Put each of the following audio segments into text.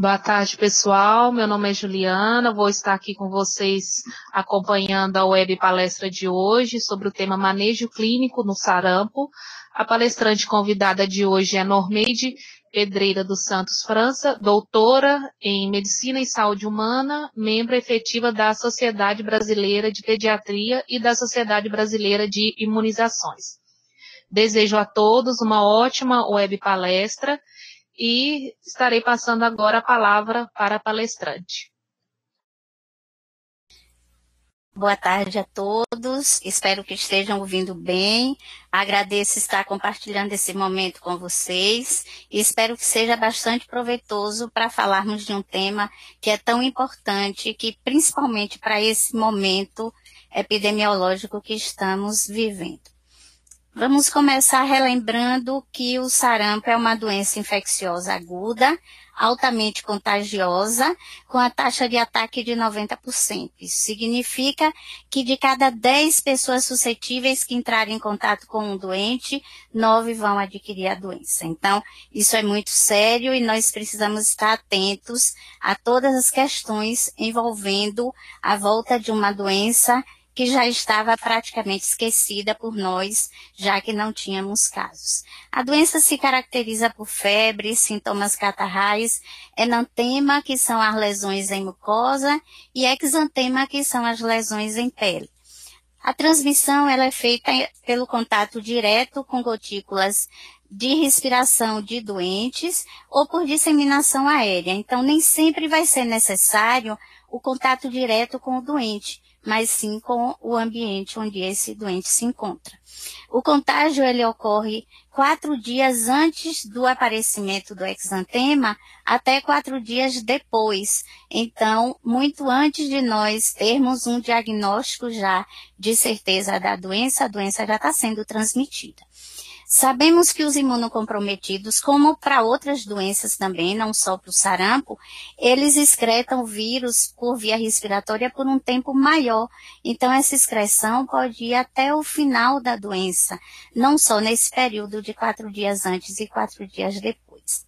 Boa tarde, pessoal. Meu nome é Juliana. Vou estar aqui com vocês acompanhando a web palestra de hoje sobre o tema Manejo Clínico no Sarampo. A palestrante convidada de hoje é Normeide Pedreira dos Santos França, doutora em Medicina e Saúde Humana, membro efetiva da Sociedade Brasileira de Pediatria e da Sociedade Brasileira de Imunizações. Desejo a todos uma ótima web palestra. E estarei passando agora a palavra para a palestrante. Boa tarde a todos, espero que estejam ouvindo bem. Agradeço estar compartilhando esse momento com vocês e espero que seja bastante proveitoso para falarmos de um tema que é tão importante, que principalmente para esse momento epidemiológico que estamos vivendo. Vamos começar relembrando que o sarampo é uma doença infecciosa aguda, altamente contagiosa, com a taxa de ataque de 90%. Isso significa que de cada 10 pessoas suscetíveis que entrarem em contato com um doente, 9 vão adquirir a doença. Então, isso é muito sério e nós precisamos estar atentos a todas as questões envolvendo a volta de uma doença que já estava praticamente esquecida por nós, já que não tínhamos casos. A doença se caracteriza por febre, sintomas catarrais, enantema, que são as lesões em mucosa, e exantema, que são as lesões em pele. A transmissão ela é feita pelo contato direto com gotículas de respiração de doentes ou por disseminação aérea. Então, nem sempre vai ser necessário o contato direto com o doente, mas sim com o ambiente onde esse doente se encontra. O contágio ele ocorre 4 dias antes do aparecimento do exantema até 4 dias depois. Então, muito antes de nós termos um diagnóstico já de certeza da doença, a doença já está sendo transmitida. Sabemos que os imunocomprometidos, como para outras doenças também, não só para o sarampo, eles excretam o vírus por via respiratória por um tempo maior. Então, essa excreção pode ir até o final da doença, não só nesse período de 4 dias antes e 4 dias depois.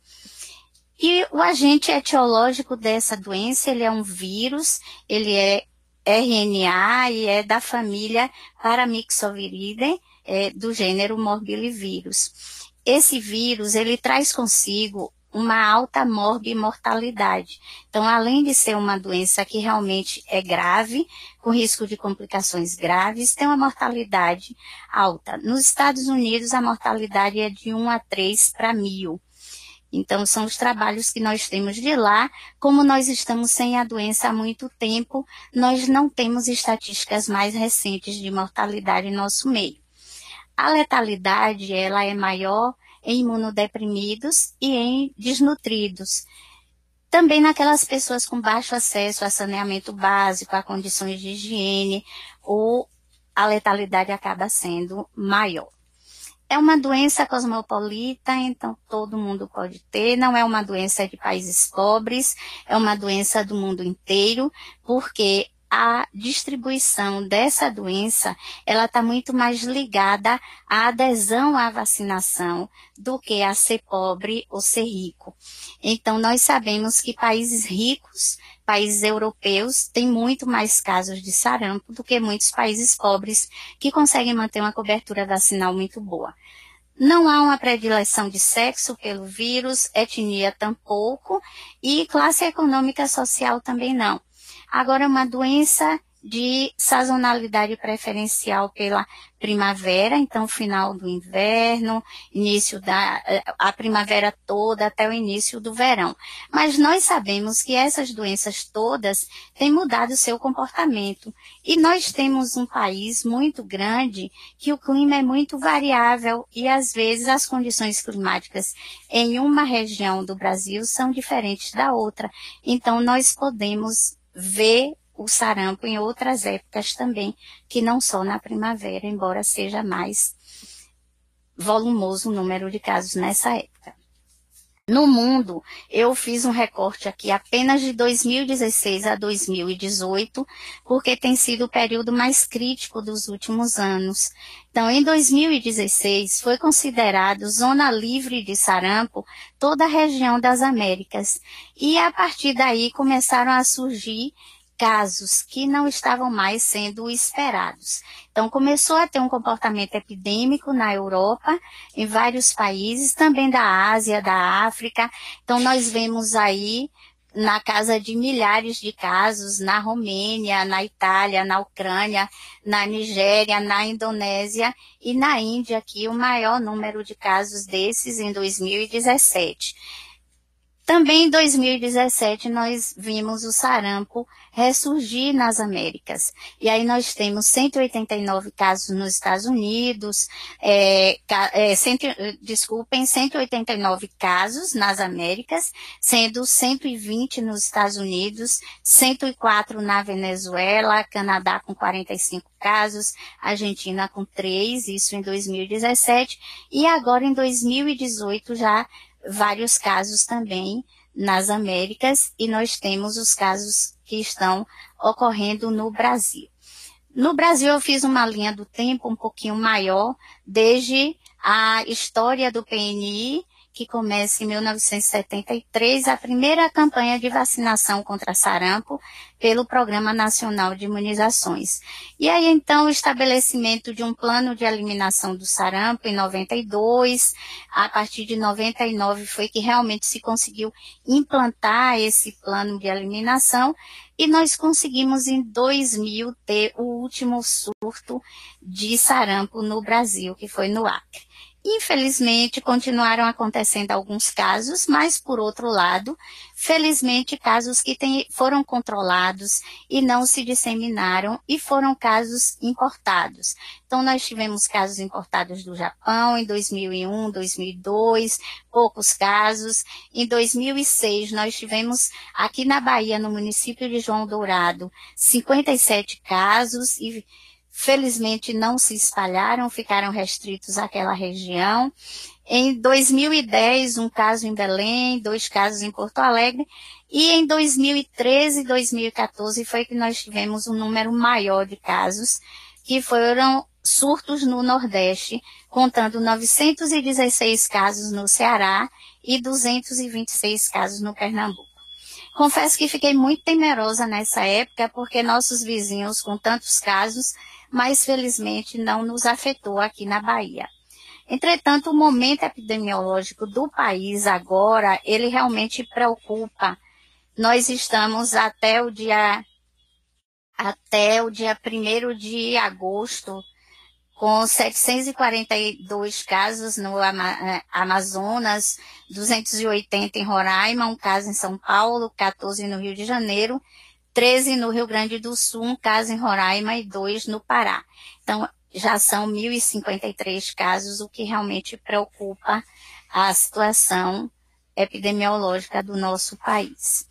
E o agente etiológico dessa doença, ele é um vírus, ele é RNA e é da família Paramyxoviridae, do gênero Morbillivirus. Esse vírus, ele traz consigo uma alta morbimortalidade. Então, além de ser uma doença que realmente é grave, com risco de complicações graves, tem uma mortalidade alta. Nos Estados Unidos, a mortalidade é de 1 a 3 para 1.000. Então, são os trabalhos que nós temos de lá. Como nós estamos sem a doença há muito tempo, nós não temos estatísticas mais recentes de mortalidade em nosso meio. A letalidade, ela é maior em imunodeprimidos e em desnutridos. Também naquelas pessoas com baixo acesso a saneamento básico, a condições de higiene, a letalidade acaba sendo maior. É uma doença cosmopolita, então todo mundo pode ter, não é uma doença de países pobres, é uma doença do mundo inteiro, porque a distribuição dessa doença, ela está muito mais ligada à adesão à vacinação do que a ser pobre ou ser rico. Então, nós sabemos que países ricos, países europeus, têm muito mais casos de sarampo do que muitos países pobres que conseguem manter uma cobertura vacinal muito boa. Não há uma predileção de sexo pelo vírus, etnia tampouco, e classe econômica social também não. Agora, uma doença de sazonalidade preferencial pela primavera, então final do inverno, início a primavera toda até o início do verão. Mas nós sabemos que essas doenças todas têm mudado seu comportamento. E nós temos um país muito grande que o clima é muito variável e às vezes as condições climáticas em uma região do Brasil são diferentes da outra. Então nós podemos ver o sarampo em outras épocas também, que não só na primavera, embora seja mais volumoso o número de casos nessa época. No mundo, eu fiz um recorte aqui apenas de 2016 a 2018, porque tem sido o período mais crítico dos últimos anos. Então, em 2016, foi considerado zona livre de sarampo toda a região das Américas. E a partir daí começaram a surgir casos que não estavam mais sendo esperados. Então, começou a ter um comportamento epidêmico na Europa, em vários países, também da Ásia, da África. Então, nós vemos aí na casa de milhares de casos na Romênia, na Itália, na Ucrânia, na Nigéria, na Indonésia e na Índia, aqui o maior número de casos desses em 2017. Também em 2017 nós vimos o sarampo ressurgir nas Américas. E aí nós temos 189 casos nos Estados Unidos, 189 casos nas Américas, sendo 120 nos Estados Unidos, 104 na Venezuela, Canadá com 45 casos, Argentina com 3, isso em 2017, e agora em 2018 já vários casos também nas Américas, e nós temos os casos que estão ocorrendo no Brasil. No Brasil eu fiz uma linha do tempo um pouquinho maior, desde a história do PNI, que começa em 1973, a primeira campanha de vacinação contra sarampo pelo Programa Nacional de Imunizações. E aí, então, o estabelecimento de um plano de eliminação do sarampo em 92, a partir de 99 foi que realmente se conseguiu implantar esse plano de eliminação, e nós conseguimos em 2000 ter o último surto de sarampo no Brasil, que foi no Acre. Infelizmente, continuaram acontecendo alguns casos, mas, por outro lado, felizmente, casos que foram controlados e não se disseminaram, e foram casos importados. Então, nós tivemos casos importados do Japão em 2001, 2002, poucos casos. Em 2006, nós tivemos aqui na Bahia, no município de João Dourado, 57 casos, e felizmente não se espalharam, ficaram restritos àquela região. Em 2010, um caso em Belém, 2 casos em Porto Alegre, e em 2013 e 2014 foi que nós tivemos um número maior de casos, que foram surtos no Nordeste, contando 916 casos no Ceará e 226 casos no Pernambuco. Confesso que fiquei muito temerosa nessa época, porque nossos vizinhos com tantos casos, mas felizmente não nos afetou aqui na Bahia. Entretanto, o momento epidemiológico do país agora, ele realmente preocupa. Nós estamos até o dia 1º de agosto, com 742 casos no Amazonas, 280 em Roraima, um caso em São Paulo, 14 no Rio de Janeiro, 13 no Rio Grande do Sul, um caso em Roraima e 2 no Pará. Então, já são 1.053 casos, o que realmente preocupa a situação epidemiológica do nosso país.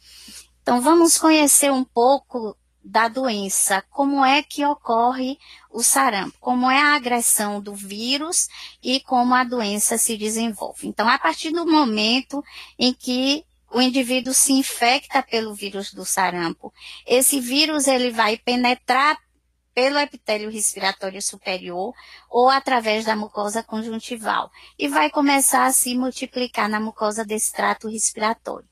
Então, vamos conhecer um pouco da doença, como é que ocorre o sarampo, como é a agressão do vírus e como a doença se desenvolve. Então, a partir do momento em que o indivíduo se infecta pelo vírus do sarampo, esse vírus ele vai penetrar pelo epitélio respiratório superior ou através da mucosa conjuntival e vai começar a se multiplicar na mucosa desse trato respiratório.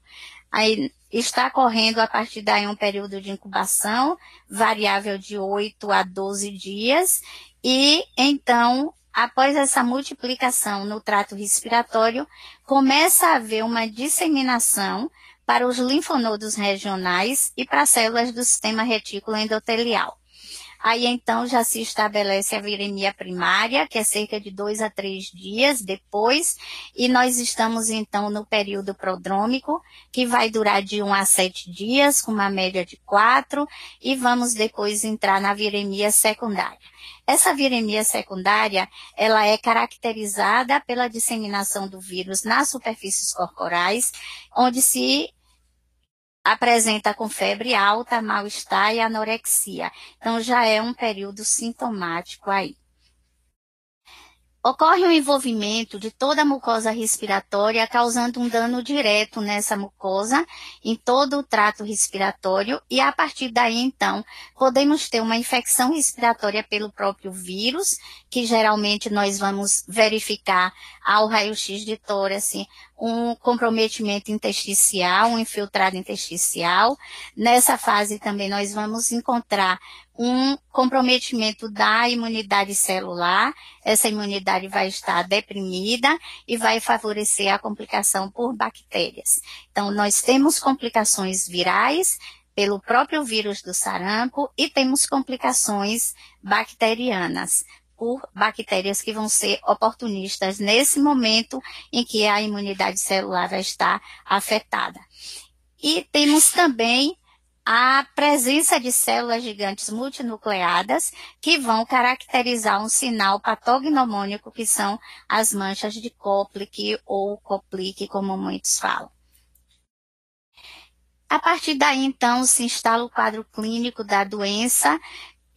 Aí está correndo a partir daí um período de incubação, variável de 8 a 12 dias, e então, após essa multiplicação no trato respiratório, começa a haver uma disseminação para os linfonodos regionais e para as células do sistema retículo endotelial. Aí, então, já se estabelece a viremia primária, que é cerca de 2 a 3 dias depois, e nós estamos, então, no período prodrômico, que vai durar de 1 a 7 dias, com uma média de 4, e vamos depois entrar na viremia secundária. Essa viremia secundária, ela é caracterizada pela disseminação do vírus nas superfícies corporais, onde se apresenta com febre alta, mal-estar e anorexia. Então, já é um período sintomático aí. Ocorre um envolvimento de toda a mucosa respiratória, causando um dano direto nessa mucosa, em todo o trato respiratório, e a partir daí, então, podemos ter uma infecção respiratória pelo próprio vírus, que geralmente nós vamos verificar ao raio-x de tórax, um comprometimento intersticial, um infiltrado intersticial. Nessa fase também nós vamos encontrar um comprometimento da imunidade celular. Essa imunidade vai estar deprimida e vai favorecer a complicação por bactérias. Então, nós temos complicações virais pelo próprio vírus do sarampo e temos complicações bacterianas por bactérias que vão ser oportunistas nesse momento em que a imunidade celular vai estar afetada. E temos também a presença de células gigantes multinucleadas que vão caracterizar um sinal patognomônico, que são as manchas de Koplik ou Koplik, como muitos falam. A partir daí, então, se instala o quadro clínico da doença.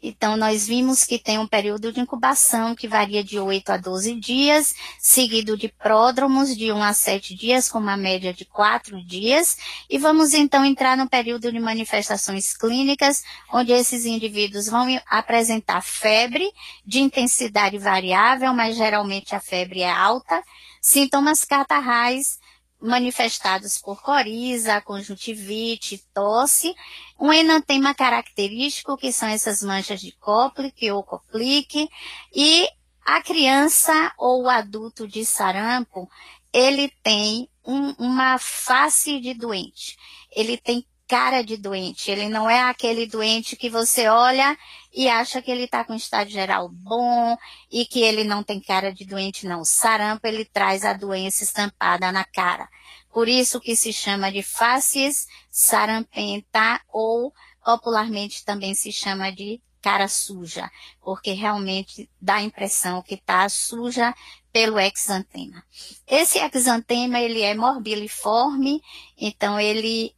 Então, nós vimos que tem um período de incubação que varia de 8 a 12 dias, seguido de pródromos de 1 a 7 dias, com uma média de 4 dias. E vamos, então, entrar no período de manifestações clínicas, onde esses indivíduos vão apresentar febre de intensidade variável, mas geralmente a febre é alta, sintomas catarrais, manifestados por coriza, conjuntivite, tosse, um enantema característico, que são essas manchas de Koplik ou Koplik, e a criança ou o adulto de sarampo, ele tem uma face de doente, ele tem cara de doente, ele não é aquele doente que você olha e acha que ele está com estado geral bom e que ele não tem cara de doente, não. O sarampo, ele traz a doença estampada na cara. Por isso que se chama de facies sarampenta, ou popularmente também se chama de cara suja, porque realmente dá a impressão que está suja pelo exantema. Esse exantema, ele é morbiliforme, então ele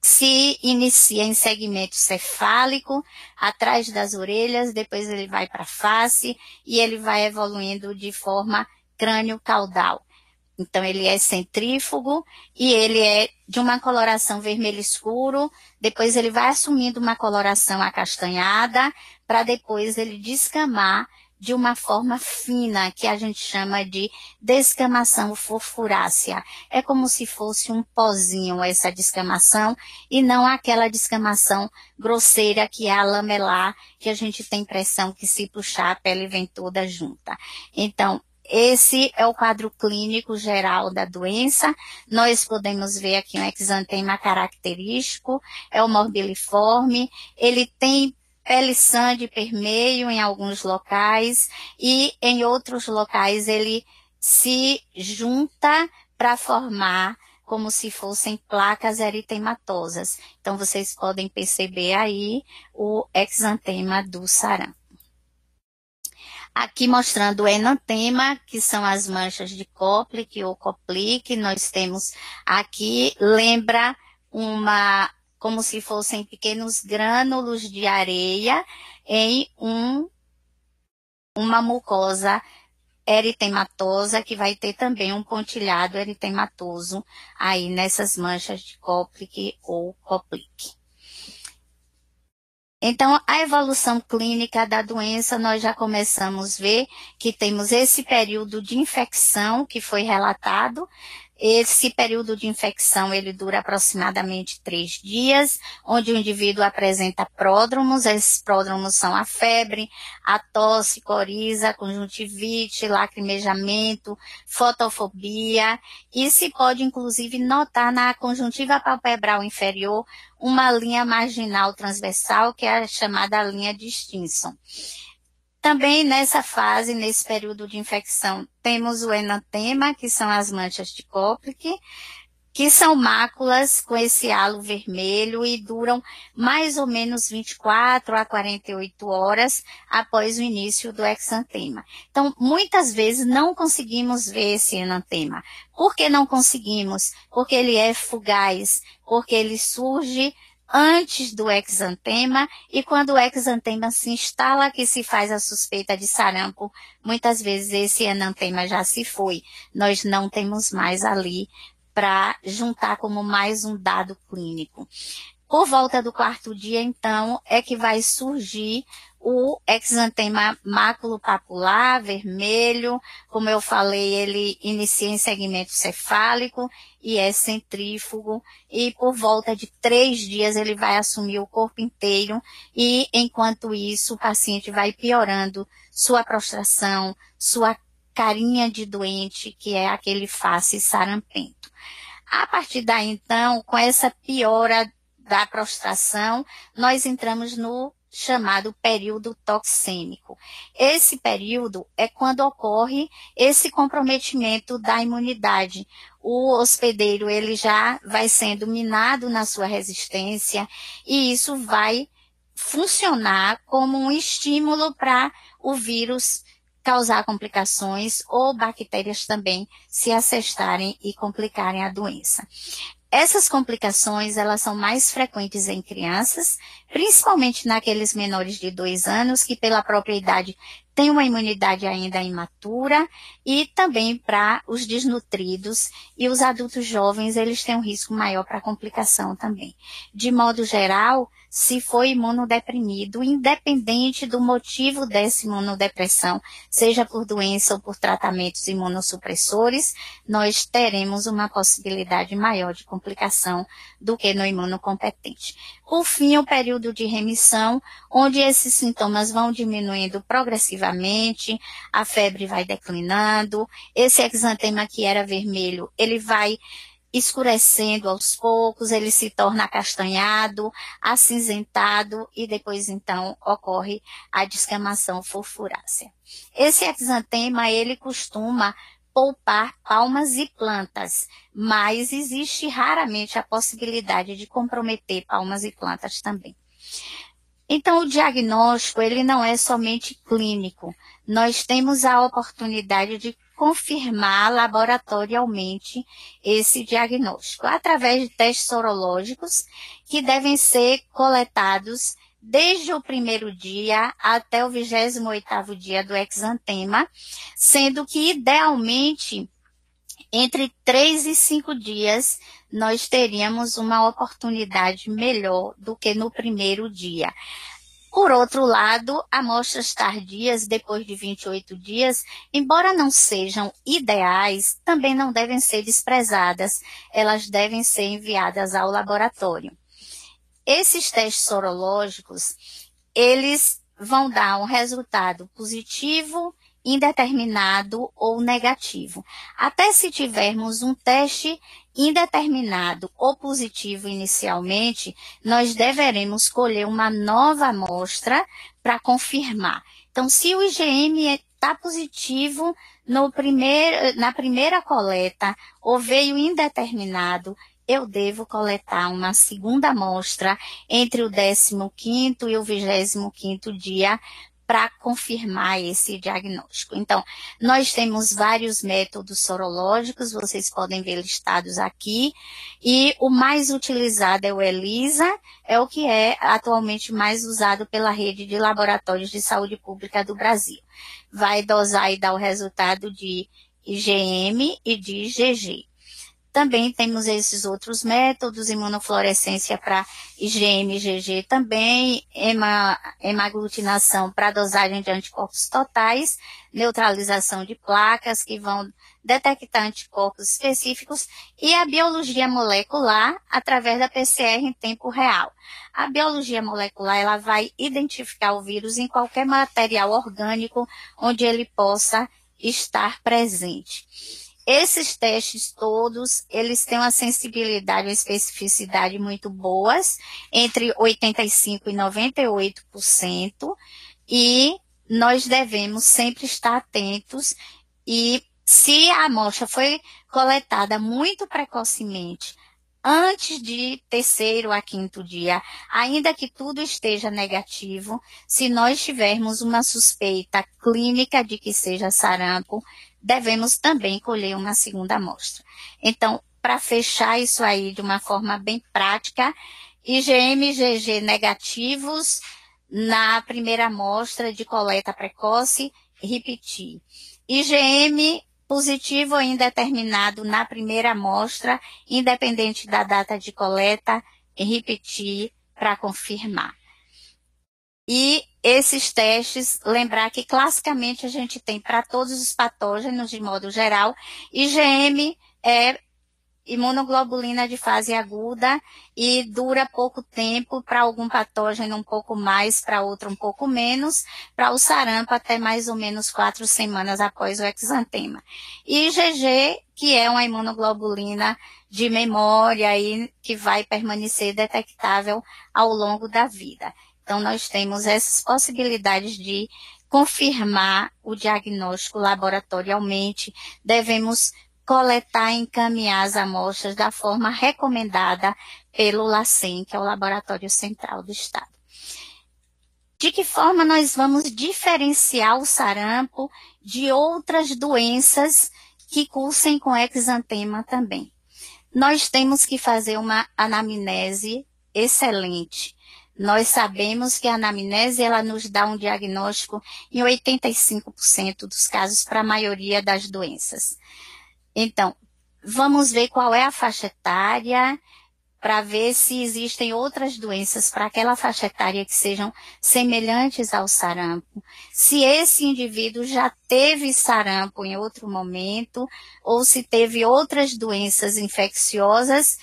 se inicia em segmento cefálico, atrás das orelhas, depois ele vai para a face e ele vai evoluindo de forma crânio-caudal. Então, ele é centrífugo e ele é de uma coloração vermelho escuro, depois ele vai assumindo uma coloração acastanhada, para depois ele descamar de uma forma fina, que a gente chama de descamação fosfurácea. É como se fosse um pozinho essa descamação, e não aquela descamação grosseira que é a lamelar, que a gente tem impressão que se puxar a pele vem toda junta. Então, esse é o quadro clínico geral da doença. Nós podemos ver aqui um exantema característico, é o morbiliforme, ele tem pele-sã de permeio em alguns locais e em outros locais ele se junta para formar como se fossem placas eritematosas. Então, vocês podem perceber aí o exantema do sarampo. Aqui mostrando o enantema, que são as manchas de Koplik ou Koplik. Nós temos aqui, lembra como se fossem pequenos grânulos de areia em uma mucosa eritematosa, que vai ter também um pontilhado eritematoso aí nessas manchas de Koplik ou Koplik. Então, a evolução clínica da doença, nós já começamos a ver que temos esse período de infecção que foi relatado. Esse período de infecção, ele dura aproximadamente 3 dias, onde o indivíduo apresenta pródromos. Esses pródromos são a febre, a tosse, coriza, conjuntivite, lacrimejamento, fotofobia, e se pode inclusive notar na conjuntiva palpebral inferior uma linha marginal transversal, que é a chamada linha de Stinson. Também nessa fase, nesse período de infecção, temos o enantema, que são as manchas de Koplik, que são máculas com esse halo vermelho e duram mais ou menos 24 a 48 horas após o início do exantema. Então, muitas vezes não conseguimos ver esse enantema. Por que não conseguimos? Porque ele é fugaz, porque ele surge antes do exantema, e quando o exantema se instala, que se faz a suspeita de sarampo, muitas vezes esse enantema já se foi. Nós não temos mais ali para juntar como mais um dado clínico. Por volta do 4º dia, então, é que vai surgir o exantema maculopapular, vermelho. Como eu falei, ele inicia em segmento cefálico e é centrífugo. E por volta de 3 dias ele vai assumir o corpo inteiro. E enquanto isso, o paciente vai piorando sua prostração, sua carinha de doente, que é aquele face sarampento. A partir daí, então, com essa piora da prostração, nós entramos no chamado período toxêmico. Esse período é quando ocorre esse comprometimento da imunidade. O hospedeiro ele já vai sendo minado na sua resistência e isso vai funcionar como um estímulo para o vírus causar complicações ou bactérias também se assestarem e complicarem a doença. Essas complicações, elas são mais frequentes em crianças, principalmente naqueles menores de 2 anos, que pela própria idade têm uma imunidade ainda imatura, e também para os desnutridos e os adultos jovens, eles têm um risco maior para complicação também. De modo geral, se for imunodeprimido, independente do motivo dessa imunodepressão, seja por doença ou por tratamentos imunossupressores, nós teremos uma possibilidade maior de complicação do que no imunocompetente. Por fim, o período de remissão, onde esses sintomas vão diminuindo progressivamente, a febre vai declinando, esse exantema que era vermelho, ele vai escurecendo aos poucos, ele se torna acastanhado, acinzentado e depois então ocorre a descamação furfurácea. Esse exantema, ele costuma poupar palmas e plantas, mas existe raramente a possibilidade de comprometer palmas e plantas também. Então, o diagnóstico, ele não é somente clínico. Nós temos a oportunidade de confirmar laboratorialmente esse diagnóstico, através de testes sorológicos que devem ser coletados desde o 1º dia até o 28º dia do exantema, sendo que, idealmente, entre 3 e 5 dias, nós teríamos uma oportunidade melhor do que no 1º dia. Por outro lado, amostras tardias, depois de 28 dias, embora não sejam ideais, também não devem ser desprezadas. Elas devem ser enviadas ao laboratório. Esses testes sorológicos, eles vão dar um resultado positivo, indeterminado ou negativo. Até se tivermos um teste indeterminado ou positivo inicialmente, nós deveremos colher uma nova amostra para confirmar. Então, se o IgM está positivo na primeira coleta ou veio indeterminado, eu devo coletar uma segunda amostra entre o 15º e o 25º dia para confirmar esse diagnóstico. Então, nós temos vários métodos sorológicos, vocês podem ver listados aqui, e o mais utilizado é o ELISA, é o que é atualmente mais usado pela rede de laboratórios de saúde pública do Brasil. Vai dosar e dar o resultado de IgM e de IgG. Também temos esses outros métodos, imunofluorescência para IgM e IgG também, hemaglutinação para dosagem de anticorpos totais, neutralização de placas que vão detectar anticorpos específicos e a biologia molecular através da PCR em tempo real. A biologia molecular ela vai identificar o vírus em qualquer material orgânico onde ele possa estar presente. Esses testes todos, eles têm uma sensibilidade e uma especificidade muito boas, entre 85% e 98%, e nós devemos sempre estar atentos e se a amostra foi coletada muito precocemente, antes de 3º a 5º dia, ainda que tudo esteja negativo, se nós tivermos uma suspeita clínica de que seja sarampo, devemos também colher uma segunda amostra. Então, para fechar isso aí de uma forma bem prática, IgM e IgG negativos na primeira amostra de coleta precoce, repetir. IgM positivo ou indeterminado na primeira amostra, independente da data de coleta, repetir para confirmar. E esses testes, lembrar que classicamente a gente tem para todos os patógenos, de modo geral, IgM é imunoglobulina de fase aguda e dura pouco tempo, para algum patógeno um pouco mais, para outro um pouco menos, para o sarampo até mais ou menos 4 semanas após o exantema. E IgG, que é uma imunoglobulina de memória e que vai permanecer detectável ao longo da vida. Então, nós temos essas possibilidades de confirmar o diagnóstico laboratorialmente. Devemos coletar e encaminhar as amostras da forma recomendada pelo LACEN, que é o Laboratório Central do Estado. De que forma nós vamos diferenciar o sarampo de outras doenças que cursem com exantema também? Nós temos que fazer uma anamnese excelente. Nós sabemos que a anamnese ela nos dá um diagnóstico em 85% dos casos para a maioria das doenças. Então, vamos ver qual é a faixa etária, para ver se existem outras doenças para aquela faixa etária que sejam semelhantes ao sarampo. Se esse indivíduo já teve sarampo em outro momento, ou se teve outras doenças infecciosas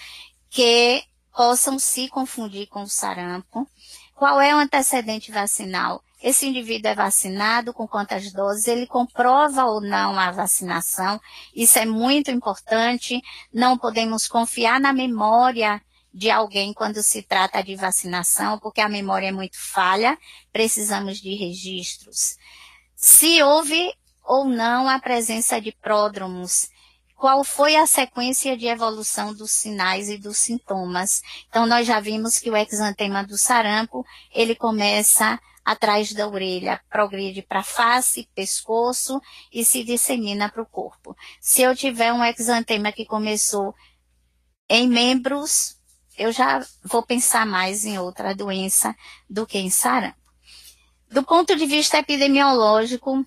que possam se confundir com o sarampo. Qual é o antecedente vacinal? Esse indivíduo é vacinado com quantas doses? Ele comprova ou não a vacinação? Isso é muito importante. Não podemos confiar na memória de alguém quando se trata de vacinação, porque a memória é muito falha. Precisamos de registros. Se houve ou não a presença de pródromos, qual foi a sequência de evolução dos sinais e dos sintomas. Então, nós já vimos que o exantema do sarampo, ele começa atrás da orelha, progride para a face, pescoço e se dissemina para o corpo. Se eu tiver um exantema que começou em membros, eu já vou pensar mais em outra doença do que em sarampo. Do ponto de vista epidemiológico,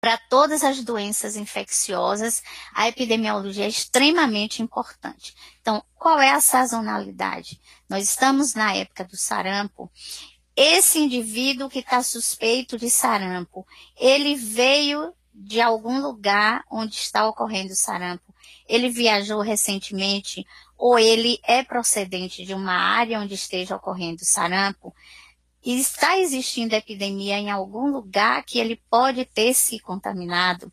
para todas as doenças infecciosas, a epidemiologia é extremamente importante. Então, qual é a sazonalidade? Nós estamos na época do sarampo. Esse indivíduo que está suspeito de sarampo, ele veio de algum lugar onde está ocorrendo sarampo. Ele viajou recentemente ou ele é procedente de uma área onde esteja ocorrendo sarampo. E está existindo epidemia em algum lugar que ele pode ter se contaminado.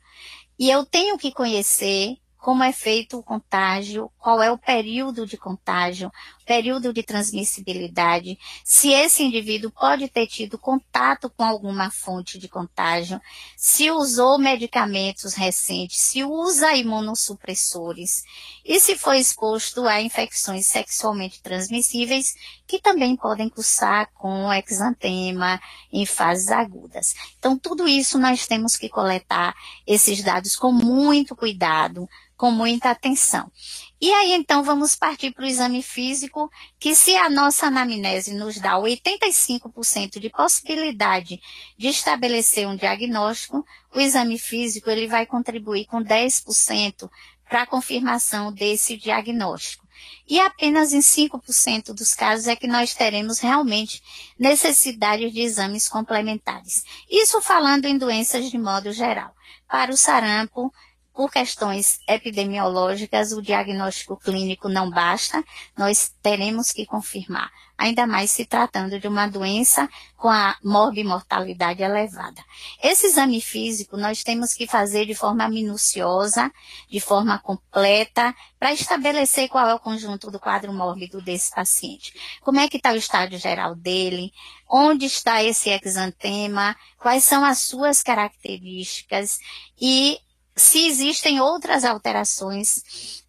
E eu tenho que conhecer como é feito o contágio, qual é o período de contágio, período de transmissibilidade, se esse indivíduo pode ter tido contato com alguma fonte de contágio, se usou medicamentos recentes, se usa imunossupressores e se foi exposto a infecções sexualmente transmissíveis que também podem cursar com exantema em fases agudas. Então, tudo isso nós temos que coletar esses dados com muito cuidado, com muita atenção. E aí, então, vamos partir para o exame físico, que se a nossa anamnese nos dá 85% de possibilidade de estabelecer um diagnóstico, o exame físico ele vai contribuir com 10% para a confirmação desse diagnóstico. E apenas em 5% dos casos é que nós teremos realmente necessidade de exames complementares. Isso falando em doenças de modo geral. Para o sarampo, por questões epidemiológicas, o diagnóstico clínico não basta, nós teremos que confirmar, ainda mais se tratando de uma doença com a morbimortalidade elevada. Esse exame físico nós temos que fazer de forma minuciosa, de forma completa, para estabelecer qual é o conjunto do quadro mórbido desse paciente. Como é que está o estádio geral dele, onde está esse exantema, quais são as suas características e se existem outras alterações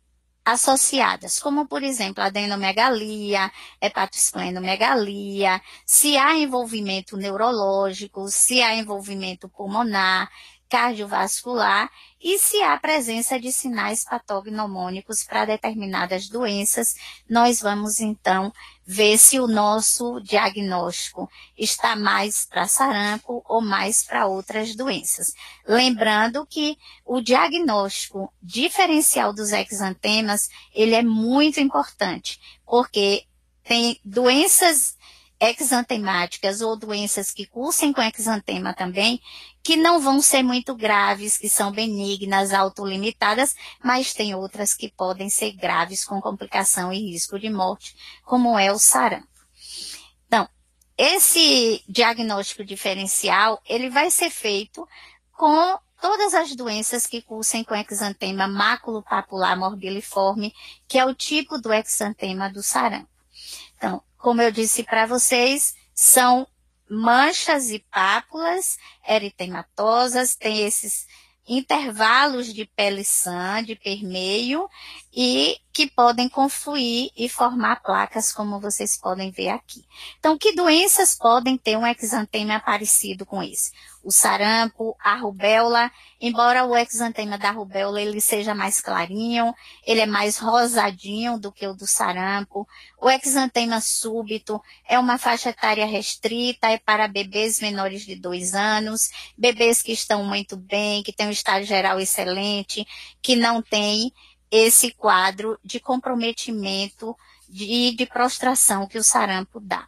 associadas, como, por exemplo, adenomegalia, hepatosplenomegalia, se há envolvimento neurológico, se há envolvimento pulmonar, cardiovascular e se há presença de sinais patognomônicos para determinadas doenças, nós vamos então ver se o nosso diagnóstico está mais para sarampo ou mais para outras doenças. Lembrando que o diagnóstico diferencial dos exantemas, ele é muito importante, porque tem doenças exantemáticas ou doenças que cursem com exantema também, que não vão ser muito graves, que são benignas, autolimitadas, mas tem outras que podem ser graves com complicação e risco de morte, como é o sarampo. Então, esse diagnóstico diferencial, ele vai ser feito com todas as doenças que cursem com exantema maculopapular morbiliforme, que é o tipo do exantema do sarampo. Então, como eu disse para vocês, são manchas e pápulas eritematosas, tem esses intervalos de pele sã, de permeio, e que podem confluir e formar placas, como vocês podem ver aqui. Então, que doenças podem ter um exantema parecido com esse? O sarampo, a rubéola, embora o exantema da rubéola ele seja mais clarinho, ele é mais rosadinho do que o do sarampo. O exantema súbito é uma faixa etária restrita, é para bebês menores de 2 anos, bebês que estão muito bem, que têm um estado geral excelente, que não têm esse quadro de comprometimento e de prostração que o sarampo dá.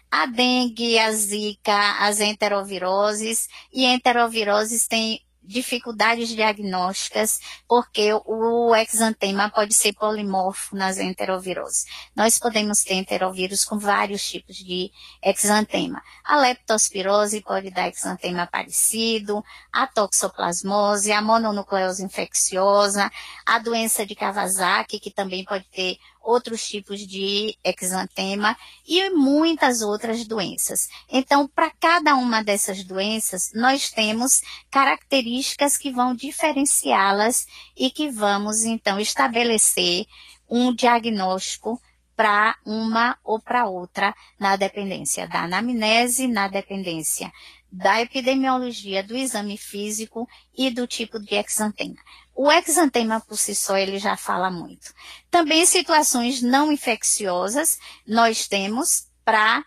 A dengue, a zika, as enteroviroses, e enteroviroses têm dificuldades diagnósticas, porque o exantema pode ser polimorfo nas enteroviroses. Nós podemos ter enterovírus com vários tipos de exantema. A leptospirose pode dar exantema parecido, a toxoplasmose, a mononucleose infecciosa, a doença de Kawasaki, que também pode ter outros tipos de exantema e muitas outras doenças. Então, para cada uma dessas doenças, nós temos características que vão diferenciá-las e que vamos, então, estabelecer um diagnóstico para uma ou para outra, na dependência da anamnese, na dependência da epidemiologia, do exame físico e do tipo de exantema. O exantema por si só, ele já fala muito. Também situações não infecciosas, nós temos para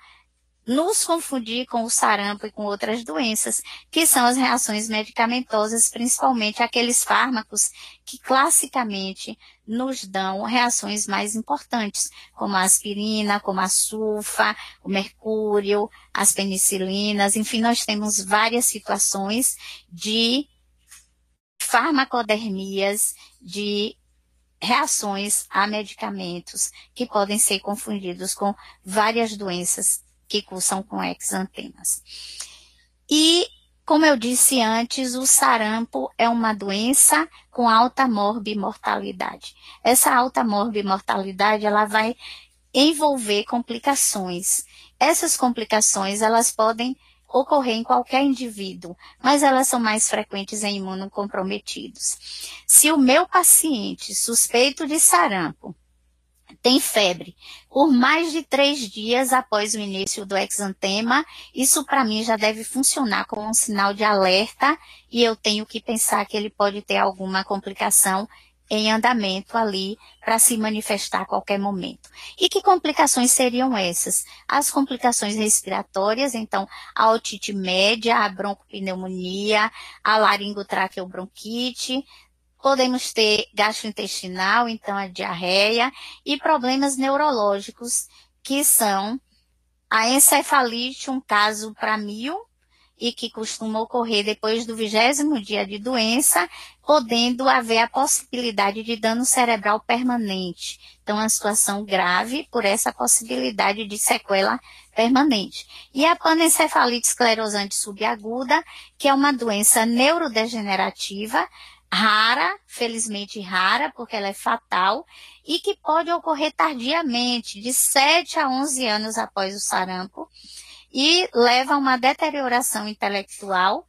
nos confundir com o sarampo e com outras doenças, que são as reações medicamentosas, principalmente aqueles fármacos que classicamente nos dão reações mais importantes, como a aspirina, como a sulfa, o mercúrio, as penicilinas, enfim, nós temos várias situações de farmacodermias, de reações a medicamentos que podem ser confundidos com várias doenças que cursam com exantemas. E, como eu disse antes, o sarampo é uma doença com alta morbimortalidade. Essa alta morbimortalidade, ela vai envolver complicações. Essas complicações, elas podem ocorrer em qualquer indivíduo, mas elas são mais frequentes em imunocomprometidos. Se o meu paciente suspeito de sarampo tem febre por mais de 3 dias após o início do exantema, isso para mim já deve funcionar como um sinal de alerta e eu tenho que pensar que ele pode ter alguma complicação em andamento ali para se manifestar a qualquer momento. E que complicações seriam essas? As complicações respiratórias, então a otite média, a broncopneumonia, a laringotraqueobronquite. Podemos ter gastrointestinal, então a diarreia, e problemas neurológicos, que são a encefalite, um caso para 1000, e que costuma ocorrer depois do 20º dia de doença, podendo haver a possibilidade de dano cerebral permanente. Então, uma situação grave por essa possibilidade de sequela permanente. E a panencefalite esclerosante subaguda, que é uma doença neurodegenerativa, rara, felizmente rara, porque ela é fatal, e que pode ocorrer tardiamente, de 7 a 11 anos após o sarampo, e leva a uma deterioração intelectual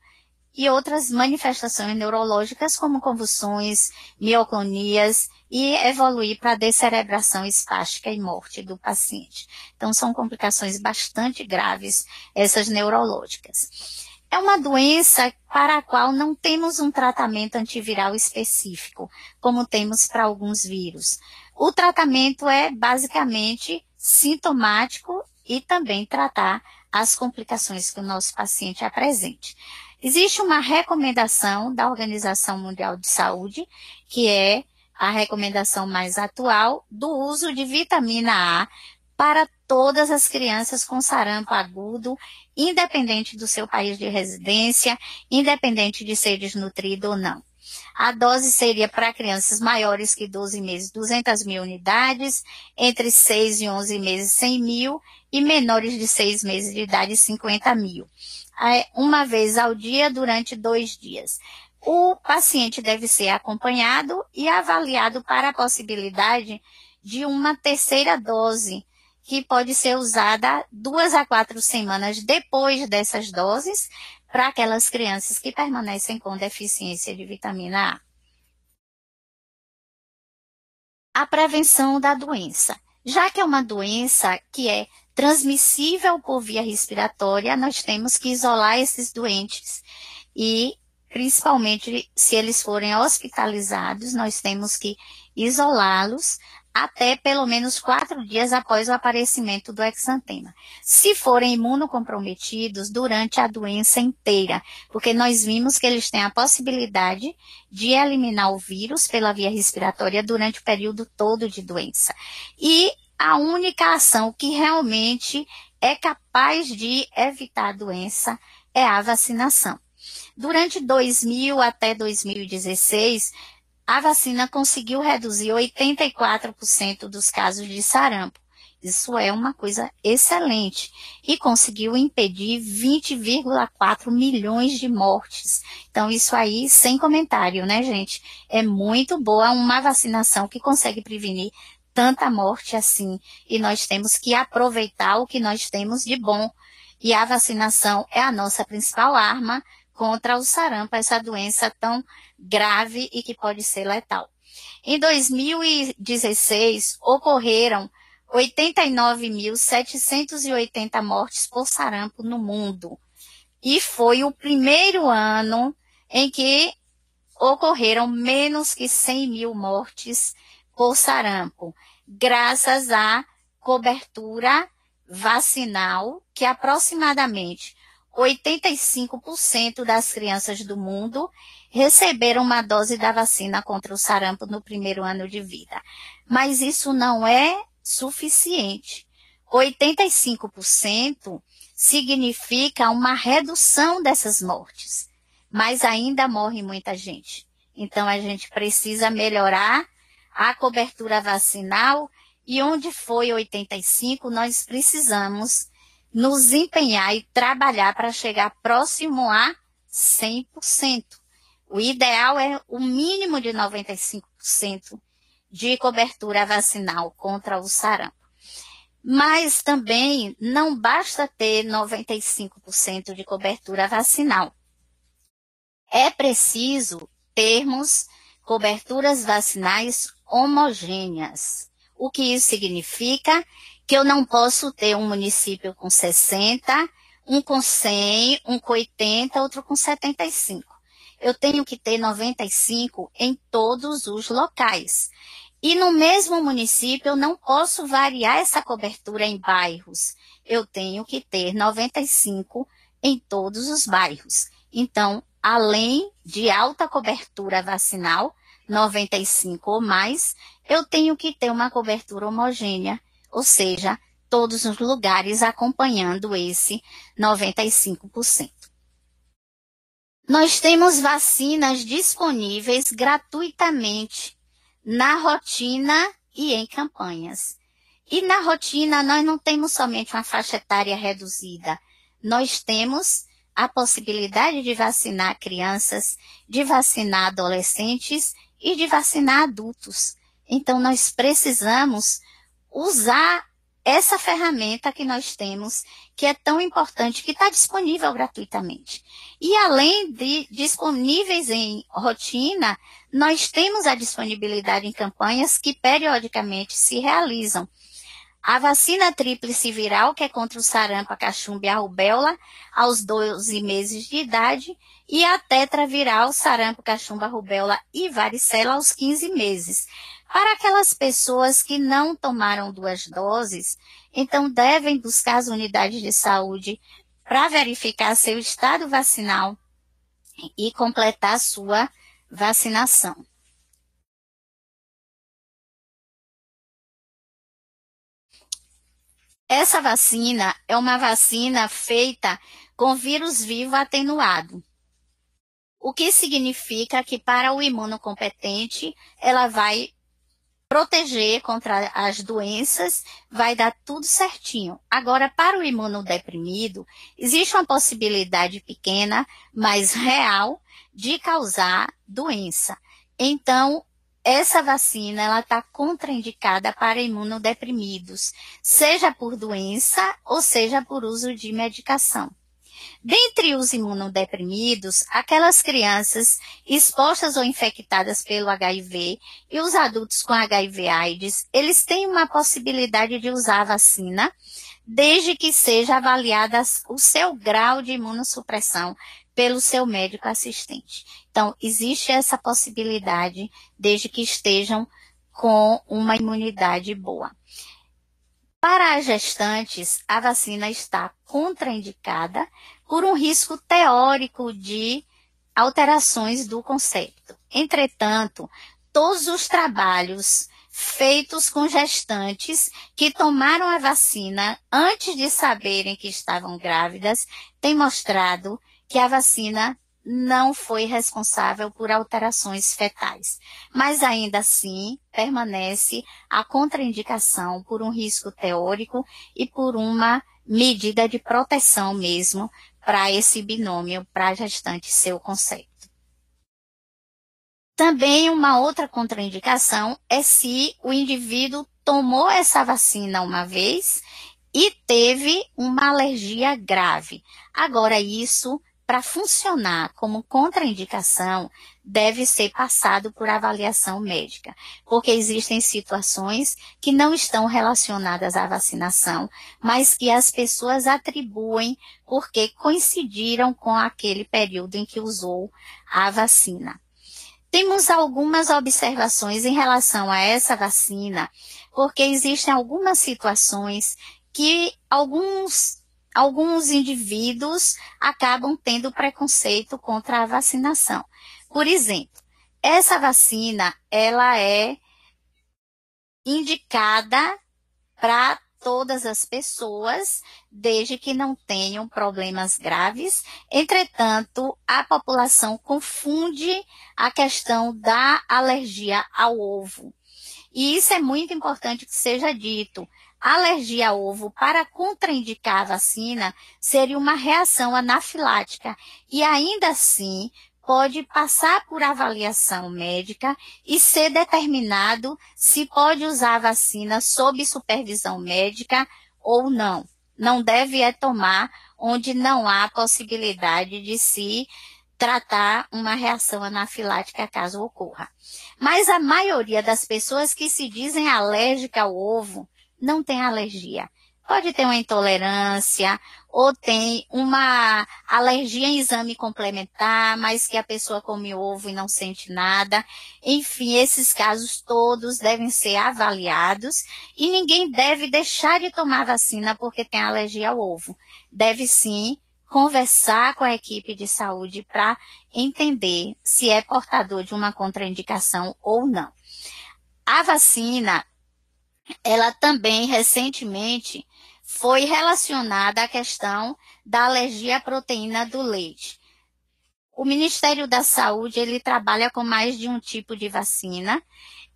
e outras manifestações neurológicas, como convulsões, mioclonias, e evoluir para a descerebração espástica e morte do paciente. Então, são complicações bastante graves, essas neurológicas. É uma doença para a qual não temos um tratamento antiviral específico, como temos para alguns vírus. O tratamento é basicamente sintomático e também tratar as complicações que o nosso paciente apresente. Existe uma recomendação da Organização Mundial de Saúde, que é a recomendação mais atual do uso de vitamina A para todas as crianças com sarampo agudo, independente do seu país de residência, independente de ser desnutrido ou não. A dose seria para crianças maiores que 12 meses, 200 mil unidades, entre 6 e 11 meses, 100 mil, e menores de 6 meses de idade, 50 mil. Uma vez ao dia, durante 2 dias. O paciente deve ser acompanhado e avaliado para a possibilidade de uma terceira dose, que pode ser usada 2 a 4 semanas depois dessas doses, para aquelas crianças que permanecem com deficiência de vitamina A. A prevenção da doença. Já que é uma doença que é transmissível por via respiratória, nós temos que isolar esses doentes e, principalmente, se eles forem hospitalizados, nós temos que isolá-los até pelo menos 4 dias após o aparecimento do exantema. Se forem imunocomprometidos, durante a doença inteira, porque nós vimos que eles têm a possibilidade de eliminar o vírus pela via respiratória durante o período todo de doença. E a única ação que realmente é capaz de evitar a doença é a vacinação. Durante 2000 até 2016, a vacina conseguiu reduzir 84% dos casos de sarampo. Isso é uma coisa excelente. E conseguiu impedir 20,4 milhões de mortes. Então, isso aí, sem comentário, né, gente? É muito boa uma vacinação que consegue prevenir tanta morte assim. E nós temos que aproveitar o que nós temos de bom. E a vacinação é a nossa principal arma contra o sarampo, essa doença tão grave e que pode ser letal. Em 2016, ocorreram 89.780 mortes por sarampo no mundo. E foi o primeiro ano em que ocorreram menos que 100 mil mortes por sarampo, graças à cobertura vacinal, que aproximadamente 85% das crianças do mundo receberam uma dose da vacina contra o sarampo no primeiro ano de vida. Mas isso não é suficiente. 85% significa uma redução dessas mortes, mas ainda morre muita gente. Então, a gente precisa melhorar a cobertura vacinal e onde foi 85%, nós precisamos nos empenhar e trabalhar para chegar próximo a 100%. O ideal é o mínimo de 95% de cobertura vacinal contra o sarampo. Mas também não basta ter 95% de cobertura vacinal. É preciso termos coberturas vacinais homogêneas. O que isso significa? Que eu não posso ter um município com 60, um com 100, um com 80, outro com 75. Eu tenho que ter 95 em todos os locais. E no mesmo município eu não posso variar essa cobertura em bairros. Eu tenho que ter 95 em todos os bairros. Então, além de alta cobertura vacinal, 95 ou mais, eu tenho que ter uma cobertura homogênea, ou seja, todos os lugares acompanhando esse 95%. Nós temos vacinas disponíveis gratuitamente na rotina e em campanhas. E na rotina nós não temos somente uma faixa etária reduzida, nós temos a possibilidade de vacinar crianças, de vacinar adolescentes e de vacinar adultos. Então nós precisamos usar essa ferramenta que nós temos, que é tão importante, que está disponível gratuitamente. E além de disponíveis em rotina, nós temos a disponibilidade em campanhas que periodicamente se realizam. A vacina tríplice viral, que é contra o sarampo, a cachumba e a rubéola, aos 12 meses de idade, e a tetraviral, sarampo, cachumba, rubéola e varicela aos 15 meses. Para aquelas pessoas que não tomaram 2 doses, então devem buscar as unidades de saúde para verificar seu estado vacinal e completar sua vacinação. Essa vacina é uma vacina feita com vírus vivo atenuado, o que significa que para o imunocompetente ela vai proteger contra as doenças, vai dar tudo certinho. Agora, para o imunodeprimido, existe uma possibilidade pequena, mas real, de causar doença. Então, essa vacina ela está contraindicada para imunodeprimidos, seja por doença ou seja por uso de medicação. Dentre os imunodeprimidos, aquelas crianças expostas ou infectadas pelo HIV e os adultos com HIV/AIDS, eles têm uma possibilidade de usar a vacina, desde que seja avaliada o seu grau de imunossupressão pelo seu médico assistente. Então, existe essa possibilidade, desde que estejam com uma imunidade boa. Para as gestantes, a vacina está contraindicada por um risco teórico de alterações do conceito. Entretanto, todos os trabalhos feitos com gestantes que tomaram a vacina antes de saberem que estavam grávidas têm mostrado que a vacina não foi responsável por alterações fetais, mas ainda assim permanece a contraindicação por um risco teórico e por uma medida de proteção mesmo para esse binômio, para a gestante seu conceito. Também uma outra contraindicação é se o indivíduo tomou essa vacina uma vez e teve uma alergia grave. Agora, isso, para funcionar como contraindicação, deve ser passado por avaliação médica, porque existem situações que não estão relacionadas à vacinação, mas que as pessoas atribuem porque coincidiram com aquele período em que usou a vacina. Temos algumas observações em relação a essa vacina, porque existem algumas situações que alguns indivíduos acabam tendo preconceito contra a vacinação. Por exemplo, essa vacina, ela é indicada para todas as pessoas, desde que não tenham problemas graves. Entretanto, a população confunde a questão da alergia ao ovo. E isso é muito importante que seja dito. A alergia ao ovo, para contraindicar a vacina, seria uma reação anafilática e ainda assim pode passar por avaliação médica e ser determinado se pode usar a vacina sob supervisão médica ou não. Não deve tomar onde não há possibilidade de se tratar uma reação anafilática caso ocorra. Mas a maioria das pessoas que se dizem alérgica ao ovo não tem alergia. Pode ter uma intolerância ou tem uma alergia em exame complementar, mas que a pessoa come ovo e não sente nada. Enfim, esses casos todos devem ser avaliados e ninguém deve deixar de tomar vacina porque tem alergia ao ovo. Deve sim conversar com a equipe de saúde para entender se é portador de uma contraindicação ou não. A vacina, ela também recentemente foi relacionada à questão da alergia à proteína do leite. O Ministério da Saúde, ele trabalha com mais de um tipo de vacina.